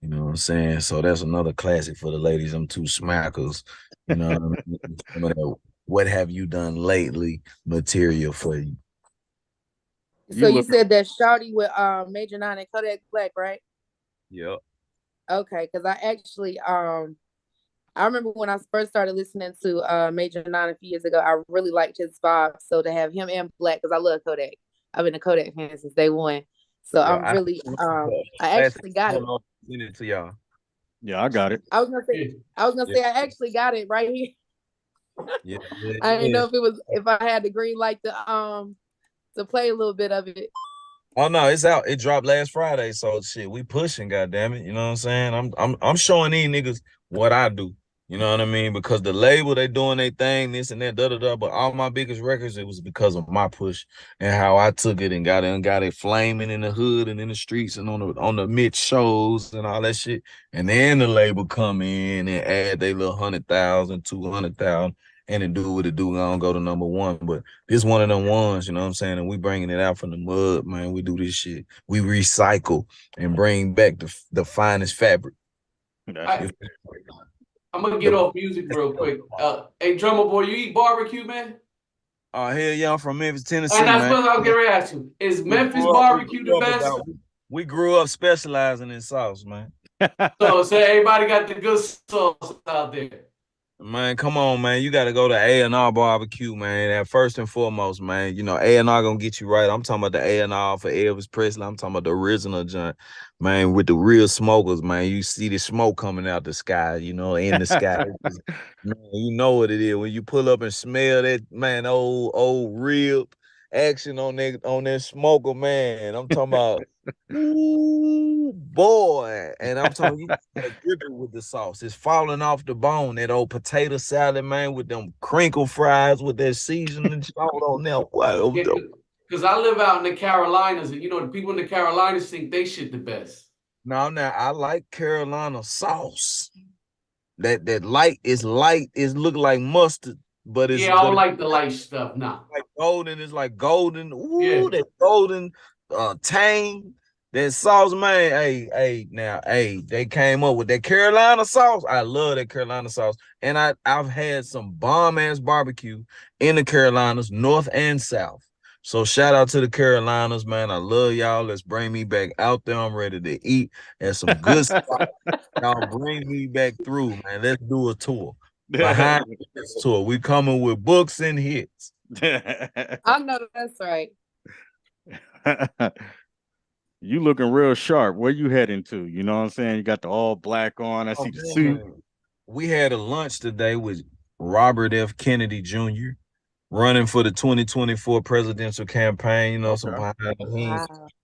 F: You know what I'm saying? So that's another classic for the ladies. I'm two smackers. You know what I mean? Some of that, what have you done lately material for you.
E: So you said that Shawty with Major 9 and Kodak Black, right?
F: Yep.
E: Okay, because I actually I remember when I first started listening to Major 9 a few years ago, I really liked his vibe. So to have him and Black, because I love Kodak. I've been a Kodak fan since day one. So
F: Yeah,
E: I'm really I actually got it.
F: Send it to y'all.
C: Yeah, I got it.
E: I was gonna say I actually got it right here.
F: Yeah,
E: I didn't know if I had the green light to play a little bit of it.
F: Oh no, it's out. It dropped last Friday, so shit, we pushing, goddamn it. You know what I'm saying? I'm showing these niggas what I do. You know what I mean? Because the label, they doing their thing, this and that, da. But all my biggest records, it was because of my push and how I took it and got it flaming in the hood and in the streets and on the mid shows and all that shit. And then the label come in and add they little 100,000, 200,000, and it do what it do. I don't go to number one, but this one of them ones, you know what I'm saying? And we bringing it out from the mud, man. We do this shit. We recycle and bring back the finest fabric.
D: I'm gonna get off music real quick. Hey, drummer boy, you eat barbecue, man?
F: Oh hell yeah, I'm from Memphis, Tennessee,
D: and that's
F: man.
D: what I'm getting ready to ask you. Is Memphis barbecue the best?
F: We grew up specializing in sauce, man.
D: So everybody got the good sauce out there.
F: Man, come on, man. You got to go to A&R Barbecue, man. And first and foremost, man, you know, A&R gonna get you right. I'm talking about the A&R for Elvis Presley. I'm talking about the original joint, man, with the real smokers, man. You see the smoke coming out the sky, you know, in the sky. Man, you know what it is. When you pull up and smell that, man, old rib action on that smoker, man. I'm talking about, ooh, boy. And I'm talking you dripping with the sauce. It's falling off the bone. That old potato salad, man, with them crinkle fries with that seasoning salt on there. Wow.
D: Because I live out in the Carolinas, and you know the people in the Carolinas think they shit the best.
F: Now I like Carolina sauce. That light is look like mustard. But it's
D: I don't like the light stuff. Nah.
F: Like golden, it's like golden. Ooh,
D: yeah.
F: That golden tang. That sauce, man. Hey, they came up with that Carolina sauce. I love that Carolina sauce. And I've had some bomb-ass barbecue in the Carolinas, North and South. So shout out to the Carolinas, man. I love y'all. Let's bring me back out there. I'm ready to eat and some good stuff. Y'all bring me back through, man. Let's do a tour. Behind this tour, we coming with books and hits.
E: I know that's right.
C: You looking real sharp. Where you heading to? You know what I'm saying? You got the all black on. I see the suit.
F: We had a lunch today with Robert F. Kennedy Jr. running for the 2024 presidential campaign. You know, some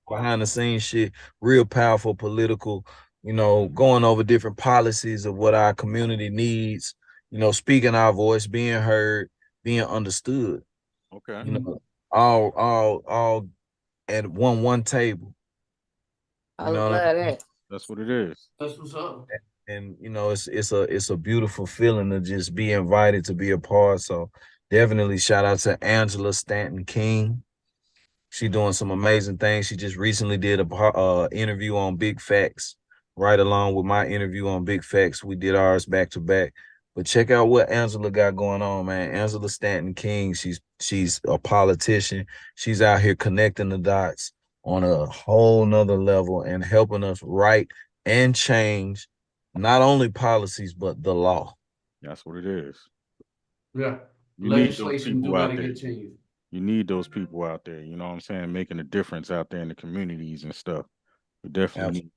F: behind the scenes shit, real powerful political, you know, going over different policies of what our community needs. You know, speaking our voice, being heard, being understood.
C: Okay.
F: You know, all at one table.
E: I love that.
C: That's what it is.
D: That's what's up.
F: And you know, it's a beautiful feeling to just be invited to be a part. So definitely shout out to Angela Stanton King. She doing some amazing things. She just recently did a interview on Big Facts, right along with my interview on Big Facts. We did ours back to back. But check out what Angela got going on, man. Angela Stanton King, she's a politician. She's out here connecting the dots on a whole nother level and helping us write and change not only policies, but the law.
C: That's what it is.
D: Yeah.
C: You
D: legislation do got to get changed.
C: You need those people out there, you know what I'm saying, making a difference out there in the communities and stuff. We definitely need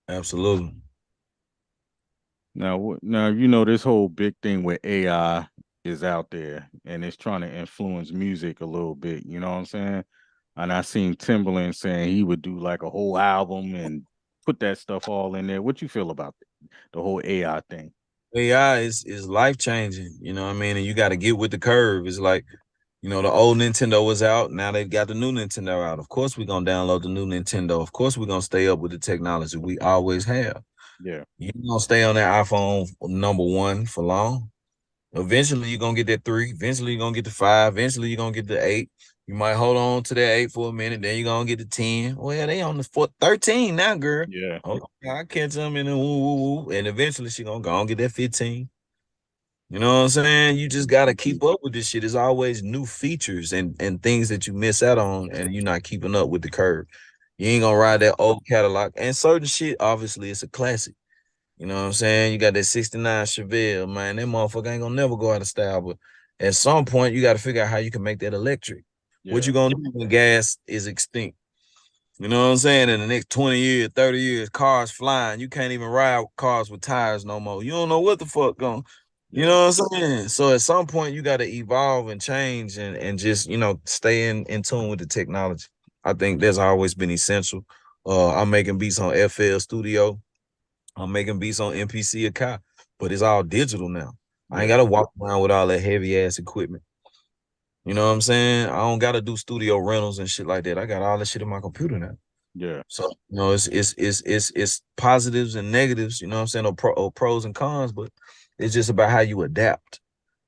F: Absolutely. Absolutely.
C: now you know this whole big thing with AI is out there and it's trying to influence music a little bit, you know what I'm saying? And I seen Timberland saying he would do like a whole album and put that stuff all in there. What you feel about the whole AI thing?
F: AI is life changing, you know what I mean? And you got to get with the curve. It's like, you know, the old Nintendo was out. Now they've got the new Nintendo out. Of course, we're gonna download the new Nintendo. Of course, we're gonna stay up with the technology we always have.
C: Yeah.
F: You gonna stay on that iPhone number 1 for long. Eventually, you're gonna get that 3. Eventually, you're gonna get the 5. Eventually, you're gonna get the 8. You might hold on to that 8 for a minute. Then you're gonna get the 10. Well, they on the 13 now, girl.
C: Yeah.
F: Oh, I catch them in the woo woo woo. And eventually, she gonna go and get that 15. You know what I'm saying? You just gotta keep up with this shit. There's always new features and things that you miss out on, and you're not keeping up with the curve. You ain't gonna ride that old catalog. And certain shit, obviously, it's a classic. You know what I'm saying? You got that 69 Chevelle, man. That motherfucker ain't gonna never go out of style. But at some point, you got to figure out how you can make that electric. What
C: Yeah.
F: you gonna do when gas is extinct? You know what I'm saying? In the next 20 years, 30 years, cars flying. You can't even ride cars with tires no more. You don't know what the fuck going. You
C: Yeah.
F: know what I'm saying? So at some point, you got to evolve and change and just, you know, stay in tune with the technology. I think that's always been essential. I'm making beats on FL Studio. I'm making beats on MPC Akai, but it's all digital now. I ain't
C: Yeah.
F: gotta walk around with all that heavy ass equipment. You know what I'm saying? I don't gotta do studio rentals and shit like that. I got all that shit in my computer now.
C: Yeah.
F: So you know, it's positives and negatives. You know what I'm saying? Or pros and cons, but it's just about how you adapt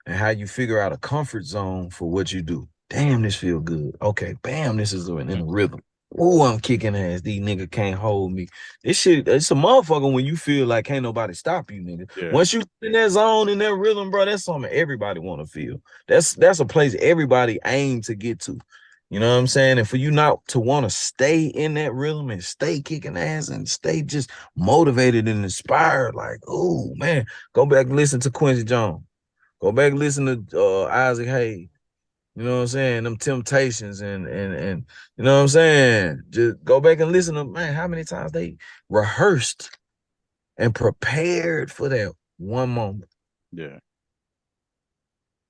F: and how you figure out a comfort zone for what you do. Damn, this feel good. Okay, bam, this is in the rhythm. Oh, I'm kicking ass. These niggas can't hold me. This shit, it's a motherfucker when you feel like can't nobody stop you, nigga.
C: Yeah.
F: Once you in that zone, in that rhythm, bro, that's something everybody want to feel. That's a place everybody aim to get to. You know what I'm saying? And for you not to want to stay in that rhythm and stay kicking ass and stay just motivated and inspired, like, oh man, go back and listen to Quincy Jones. Go back and listen to Isaac Hayes. You know what I'm saying? Them Temptations and you know what I'm saying? Just go back and listen to, man, how many times they rehearsed and prepared for that one moment.
C: Yeah.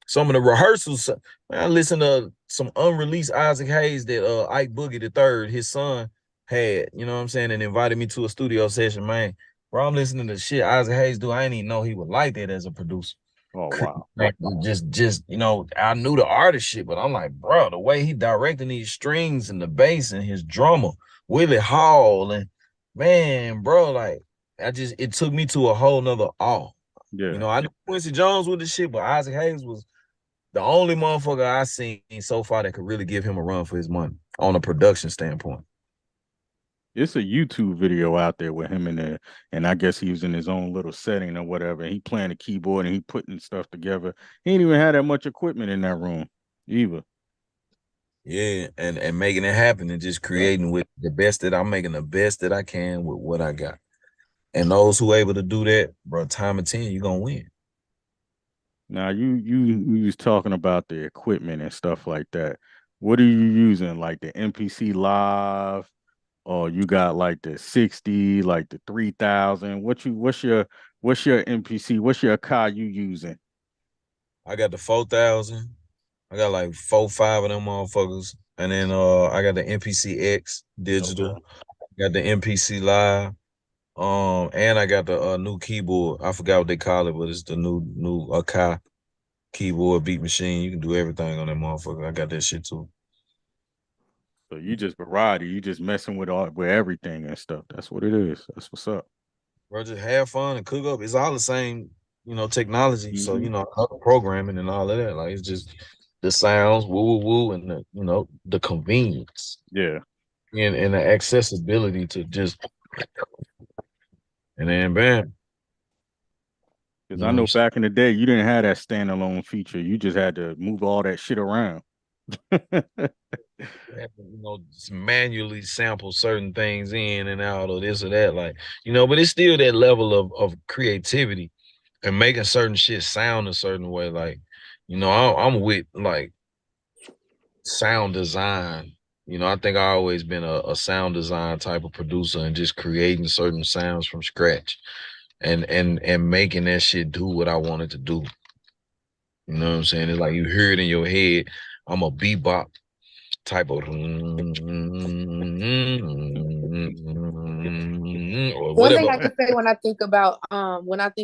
F: Some of the rehearsals, man, I listened to some unreleased Isaac Hayes that Ike Boogie III, his son, had, you know what I'm saying, and invited me to a studio session, man. Bro, I'm listening to shit Isaac Hayes do. I didn't even know he would like that as a producer.
C: Oh wow.
F: Like, just you know, I knew the artist shit, but I'm like, bro, the way he directing these strings and the bass and his drummer, Willie Hall, and man, bro, like it took me to a whole nother awe.
C: Yeah.
F: You know, I knew Quincy Jones with the shit, but Isaac Hayes was the only motherfucker I seen so far that could really give him a run for his money on a production standpoint.
C: It's a YouTube video out there with him in there, and I guess he was in his own little setting or whatever. He playing the keyboard and he putting stuff together. He ain't even had that much equipment in that room either.
F: Yeah, and making it happen and just creating with the best that I'm making the best that I can with what I got. And those who able to do that, bro, time of 10, you're gonna win.
C: Now you was talking about the equipment and stuff like that. What are you using? Like the MPC Live, or you got like the 60, like the 3000? What's your MPC? What's your car you using?
F: I got the 4,000. I got like 4, 5 of them motherfuckers. And then I got the MPC X digital.
C: Okay.
F: Got the MPC Live. And I got the new keyboard. I forgot what they call it, but it's the new Akai keyboard beat machine. You can do everything on that motherfucker. I got that shit too.
C: So you just variety, you just messing with everything and stuff. That's what it is. That's what's up.
F: Bro, just have fun and cook up. It's all the same, you know, technology. So, you know, programming and all of that. Like, it's just the sounds, woo woo woo, and the, you know, the convenience.
C: Yeah.
F: And the accessibility to just, and then bam.
C: Because I know back in the day, you didn't have that standalone feature. You just had to move all that shit around.
F: You know, just manually sample certain things in and out or this or that, like, you know, but it's still that level of creativity and making certain shit sound a certain way. Like, you know, I'm with like sound design. You know, I think I always been a sound design type of producer and just creating certain sounds from scratch and making that shit do what I wanted to do. You know what I'm saying? It's like you hear it in your head. I'm a bebop type of or
E: One thing
F: whatever.
E: I can say when I think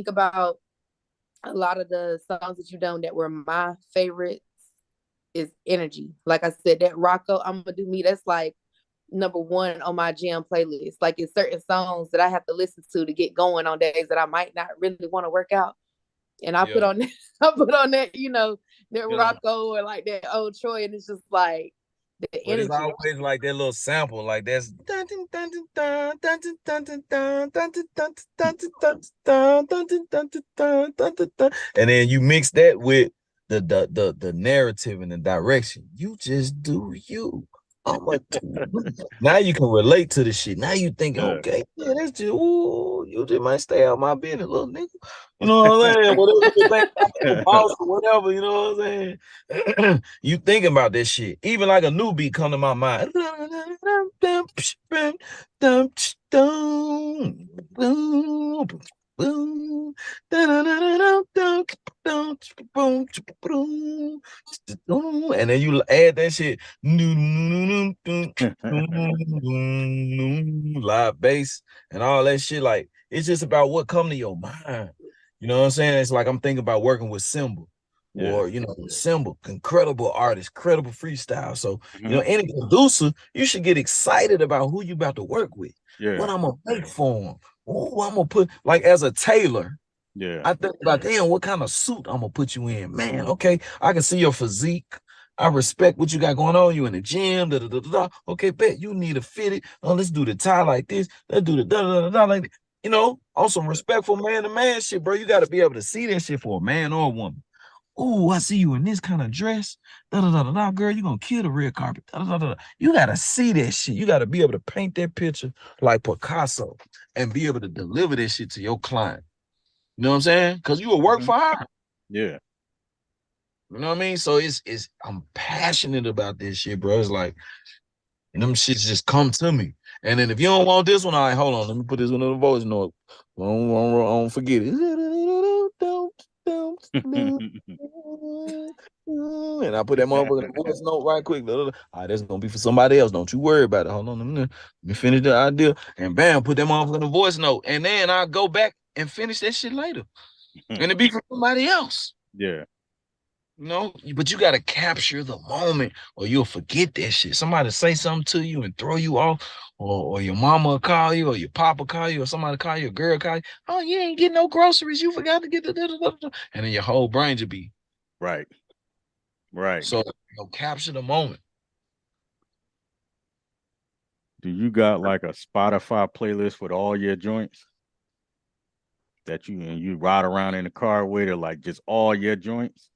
E: about a lot of the songs that you've done that were my favorites is energy. Like I said, that Rocco, I'm gonna do me. That's like #1 on my jam playlist. Like it's certain songs that I have to listen to get going on days that I might not really want to work out. And I put on that, that Rocco or like that old Troy, and it's just like the
F: But
E: energy.
F: it's always like that little sample, like that's and then you mix that with the narrative and the direction. You just do you. Now you can relate to the shit. Now you thinking, okay, yeah, that's just you just might stay out my business, little nigga. You know what I'm saying? Whatever you think about boss or whatever, you know what I'm saying? You thinking about this shit. Even like a new beat come to my mind. And then you add that shit, live bass and all that shit. Like it's just about what come to your mind. You know what I'm saying? It's like I'm thinking about working with Symbol. Or Symbol, incredible artist, credible freestyle. So any producer, you should get excited about who you about to work with. What I'm gonna make for them. Oh, I'm gonna put like as a tailor. I think about damn, what kind of suit I'm gonna put you in, man. Okay, I can see your physique. I respect what you got going on. You in the gym, da da da da. Okay, bet you need to fit it. Oh, let's do the tie like this. Let's do the da da da da like that. You know, on some respectful man to man shit, bro. You got to be able to see that shit for a man or a woman. Ooh, I see you in this kind of dress. Da da da da da. Girl, you gonna kill the red carpet. Da, da, da, da. You gotta see that shit. You gotta be able to paint that picture like Picasso and be able to deliver that shit to your client. You know what I'm saying? Because you will work for her.
C: Yeah.
F: You know what I mean? So I'm passionate about this shit, bro. It's like, and them shits just come to me. And then if you don't want this one, all right, hold on. Let me put this one on the voice note. Don't forget it. And I put that motherfucker in the voice note right quick. All right, that's gonna be for somebody else. Don't you worry about it. Hold on, let me finish the idea. And bam, put that motherfucker in the voice note. And then I'll go back and finish that shit later. And it be for somebody else.
C: Yeah.
F: You know, but you gotta capture the moment or you'll forget that shit. Somebody say something to you and throw you off, or your mama will call you, or your papa call you, or somebody call you, a girl call you. Oh, you ain't getting no groceries. You forgot to get the and then your whole brain just be
C: right.
F: So capture the moment.
C: Do you got like a Spotify playlist with all your joints that you ride around in the car with, or like just all your joints?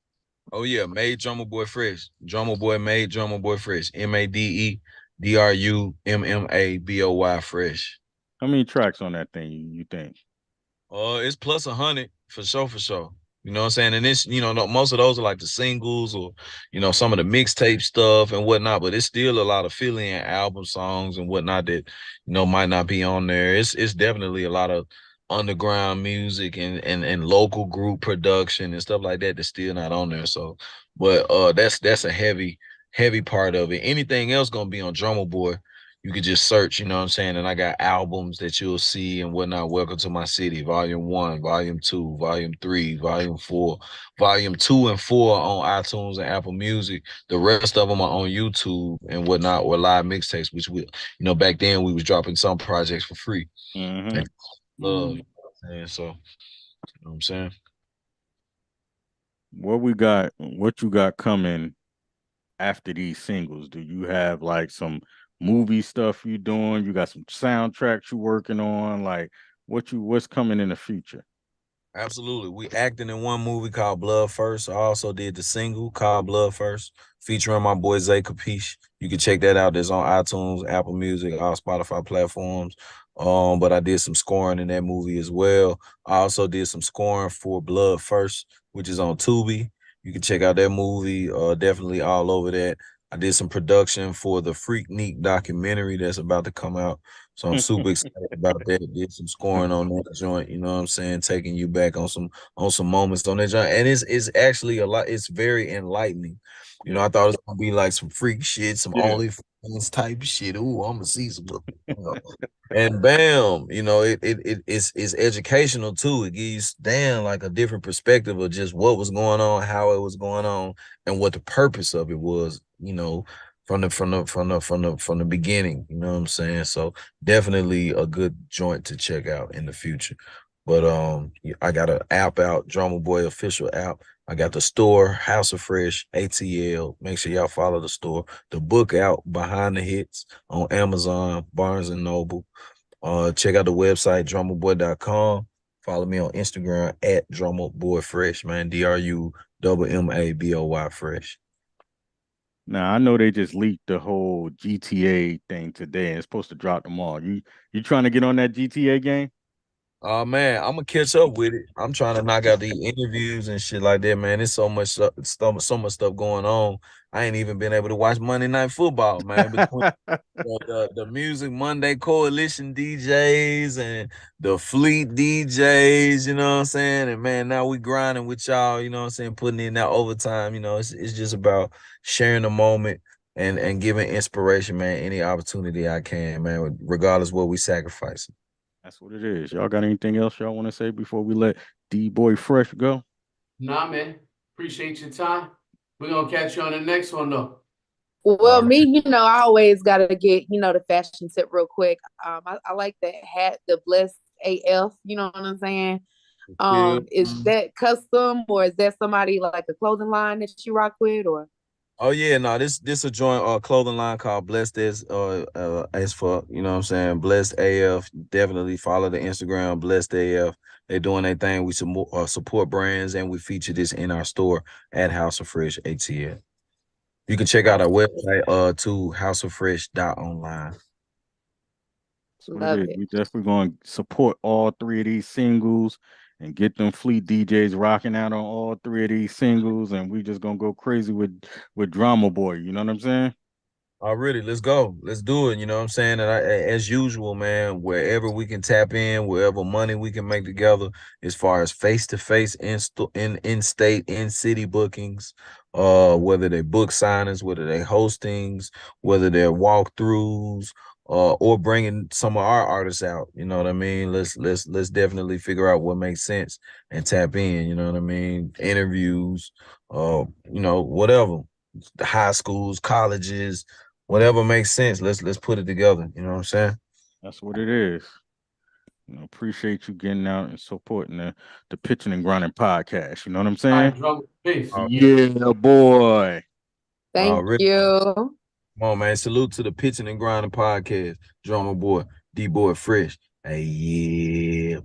F: Oh yeah, Made Drumma Boy Fresh. Drumma Boy Made Drumma Boy Fresh. MADEDRUMMABOY Fresh.
C: How many tracks on that thing you think?
F: It's plus 100 for sure. You know what I'm saying? And it's, most of those are like the singles or, some of the mixtape stuff and whatnot, but it's still a lot of fill-in album songs and whatnot that, might not be on there. It's definitely a lot of underground music and local group production and stuff like that that's still not on there. So, but that's a heavy part of it. Anything else gonna be on Drumma Boy. You could just search, you know what I'm saying? And I got albums that you'll see and whatnot. Welcome to My City, Volume 1, Volume 2, Volume 3, Volume 4, Volume 2 and 4 on iTunes and Apple Music. The rest of them are on YouTube and whatnot, or live mixtapes, which we, back then we was dropping some projects for free.
C: Mm-hmm.
F: Love, and so, you know what I'm saying?
C: What you got coming after these singles? Do you have like some movie stuff you doing? You got some soundtracks you working on? Like what's coming in the future?
F: Absolutely. We acting in one movie called Blood First. I also did the single called Blood First, featuring my boy Zay Capiche. You can check that out. That's on iTunes, Apple Music, all Spotify platforms. But I did some scoring in that movie as well. I also did some scoring for Blood First, which is on Tubi. You can check out that movie. Definitely all over that. I did some production for the Freaknik documentary that's about to come out. So I'm super excited about that. Did some scoring on that joint, you know what I'm saying? Taking you back on some moments on that joint. And it's actually a lot, it's very enlightening. You know, I thought it was gonna be like some freak shit, some
C: Yeah.
F: OnlyFans type shit. Ooh, I'm gonna see some, you know. And bam, you know, it's educational too. It gives damn like a different perspective of just what was going on, how it was going on, and what the purpose of it was, you know, from the beginning. You know what I'm saying? So definitely a good joint to check out in the future. But I got an app out, Drumma Boy official app. I got the store, House of Fresh, ATL. Make sure y'all follow the store. The book out, Behind the Hits, on Amazon, Barnes and Noble. Check out the website, drummaboy.com. Follow me on Instagram at drummaboyfresh, man. DRUMMABOY fresh.
C: Now I know they just leaked the whole GTA thing today, and it's supposed to drop tomorrow. You trying to get on that GTA game?
F: Man, I'm gonna catch up with it. I'm trying to knock out the interviews and shit like that, man. There's so much stuff, so much stuff going on. I ain't even been able to watch Monday Night Football, man. Between the Music Monday Coalition DJs and the Fleet DJs, you know what I'm saying? And man, now we grinding with y'all, you know what I'm saying, putting in that overtime, you know, it's just about sharing the moment and giving inspiration, man, any opportunity I can, man, regardless what we sacrifice.
C: That's what it is. Y'all got anything else y'all want to say before we let D-Boy Fresh go?
D: Nah, man. Appreciate your time. We're gonna catch you on the next one though.
E: Well, me, I always gotta get, the fashion tip real quick. I like that hat, the blessed AF, you know what I'm saying? Is that custom or is that somebody like a clothing line that you rock with or?
F: Oh yeah, no, this a joint clothing line called Blessed as fuck, you know what I'm saying? Blessed AF. Definitely follow the Instagram Blessed AF. They doing their thing. We support brands and we feature this in our store at House of Fresh ATL. You can check out our website to houseoffresh.online.
C: That's what it is. We definitely going to support all three of these singles and get them Fleet DJs rocking out on all three of these singles, and we just gonna go crazy with Drumma Boy. You know what I'm saying?
F: Already, let's go. Let's do it. You know what I'm saying? And as usual, man, wherever we can tap in, wherever money we can make together, as far as face-to-face in-state, in-city bookings, whether they book signings, whether they hostings, whether they're walkthroughs, or bringing some of our artists out. You know what I mean? Let's definitely figure out what makes sense and tap in. You know what I mean? Interviews, whatever. High schools, colleges, whatever makes sense. Let's put it together. You know what I'm saying?
C: That's what it is. Appreciate you getting out and supporting the Pitchin and Grindnin podcast. You know what I'm saying?
D: Peace.
C: Yeah, boy.
E: Thank you.
F: Come on, man. Salute to the Pitchin and Grindnin podcast. Drumma Boy, D-Boy Fresh. Hey, yeah.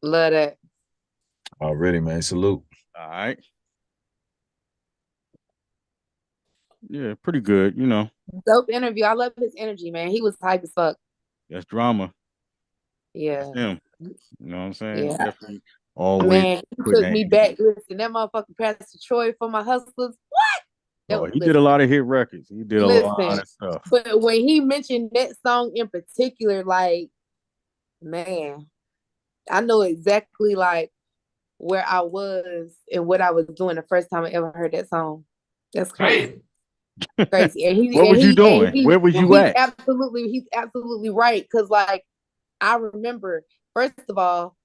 E: Love that.
F: Already, man. Salute.
C: All right. Yeah, pretty good,
E: Dope interview. I love his energy, man. He was hype as fuck.
C: That's drama.
E: Yeah.
C: That's him. You know what I'm saying?
E: Yeah.
C: Definitely always.
E: Man, he took me back. Listen, that motherfucker Pastor Troy for my hustlers. What?
C: He did a lot of hit records. He did a lot of stuff.
E: But when he mentioned that song in particular, like, man, I know exactly like where I was and what I was doing the first time I ever heard that song. That's crazy. Crazy. And
C: what was you doing? Where was you at?
E: He's absolutely right. Cause like I remember, first of all,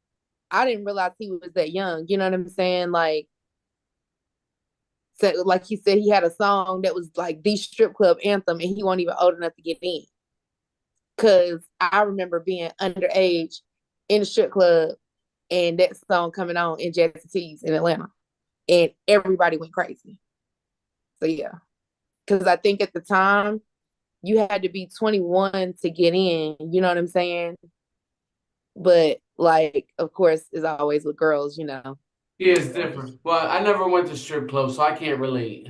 E: I didn't realize he was that young. You know what I'm saying? Like he said he had a song that was like the strip club anthem and he wasn't even old enough to get in. Cause I remember being underage in the strip club and that song coming on in Jazzy T's in Atlanta. And everybody went crazy. So yeah. Because I think at the time, you had to be 21 to get in. You know what I'm saying? But, like, of course, as always with girls,
D: Yeah, it's different. Well, I never went to strip clubs, so I can't relate.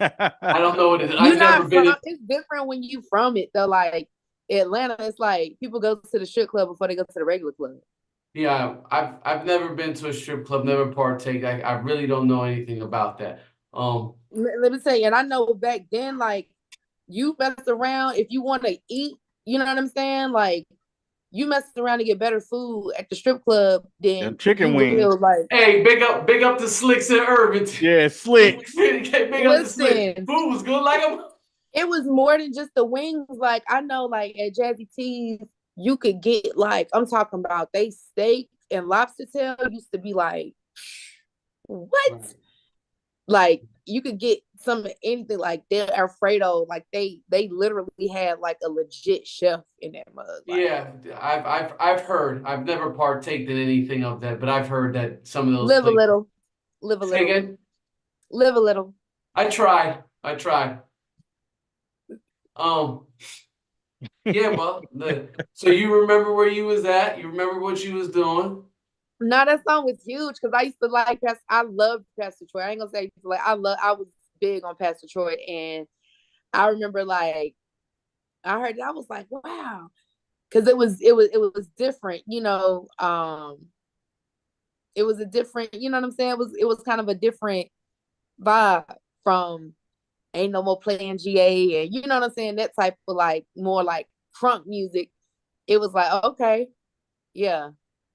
D: I don't know what it is. I've never been.
E: It's different when you from it, though. Like, Atlanta, it's like people go to the strip club before they go to the regular club.
D: Yeah, I've never been to a strip club, never partake. I really don't know anything about that.
E: Let me tell you, and I know back then, like, you mess around if you want to eat, you know what I'm saying? Like, you mess around to get better food at the strip club
C: Them
E: than
C: chicken
E: you
C: wings.
E: will, like.
D: Hey, big up the Slicks in Irvington.
C: Yeah, slick.
D: Big up the Slicks.
E: Listen,
D: Food was good like a.
E: it was more than just the wings. Like, I know, like, at Jazzy T's, you could get, like, I'm talking about they steak and lobster tail used to be like, what?
D: Right.
E: Like, you could get some anything, like their Alfredo, like they literally had like a legit chef in that mug. Like,
D: Yeah, I've heard. I've never partaked in anything of that, but I've heard that some of those
E: live a
D: places.
E: little, live a
D: Say
E: little,
D: again?
E: live a little.
D: I tried. Yeah, well, so you remember where you was at? You remember what you was doing?
E: No, that song was huge because I used to like I loved Pastor Troy. I ain't gonna say like I was big on Pastor Troy, and I remember like I heard it, I was like, wow, because it was different, you know. It was a different, you know what I'm saying? It was kind of a different vibe from Ain't No More Playing GA, and you know what I'm saying, that type of like more like crunk music. It was like, okay, yeah.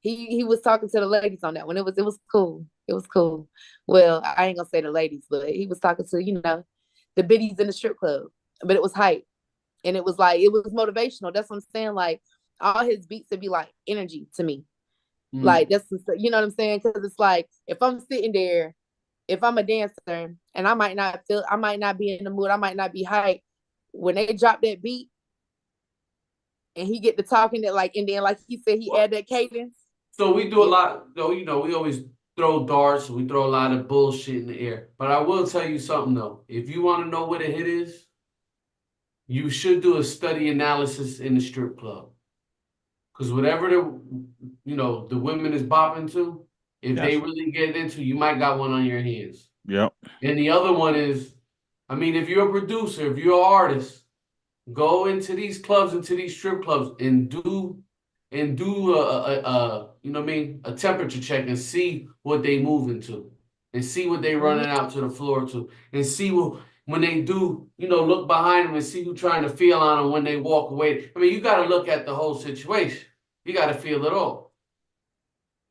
E: He was talking to the ladies on that one. It was cool. It was cool. Well, I ain't gonna say the ladies, but he was talking to, the biddies in the strip club. But it was hype. And it was like, it was motivational. That's what I'm saying. Like, all his beats would be like energy to me. Like, that's, you know what I'm saying? Because it's like, if I'm sitting there, if I'm a dancer and I might not be in the mood, I might not be hype. When they drop that beat and he get to talking that, like, and then like he said, he add that cadence.
D: So we do a lot, though, we always throw darts, we throw a lot of bullshit in the air. But I will tell you something though. If you want to know what a hit is, you should do a study analysis in the strip club. Because whatever the women is bopping to, if they really get into, you might got one on your hands.
C: Yep.
D: And the other one is, I mean, if you're a producer, if you're an artist, go into these clubs, into these strip clubs, and do a you know what I mean, a temperature check and see what they moving to, and see what they running out to the floor to, and see when they do, look behind them and see who trying to feel on them when they walk away. I mean, you got to look at the whole situation. You got to feel it all.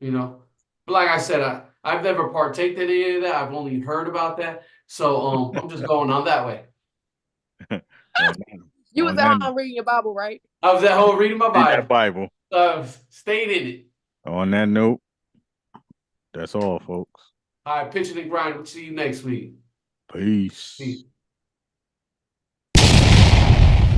D: But like I said, I've never partaked in any of that. I've only heard about that. So I'm just going on that way.
E: You was at home reading your Bible, right?
D: I was at home reading my
C: Bible.
D: Stayed in it.
C: On that note, that's all, folks.
D: All right, Pitchin and Grindnin. We'll see you next week.
C: Peace.
D: Peace.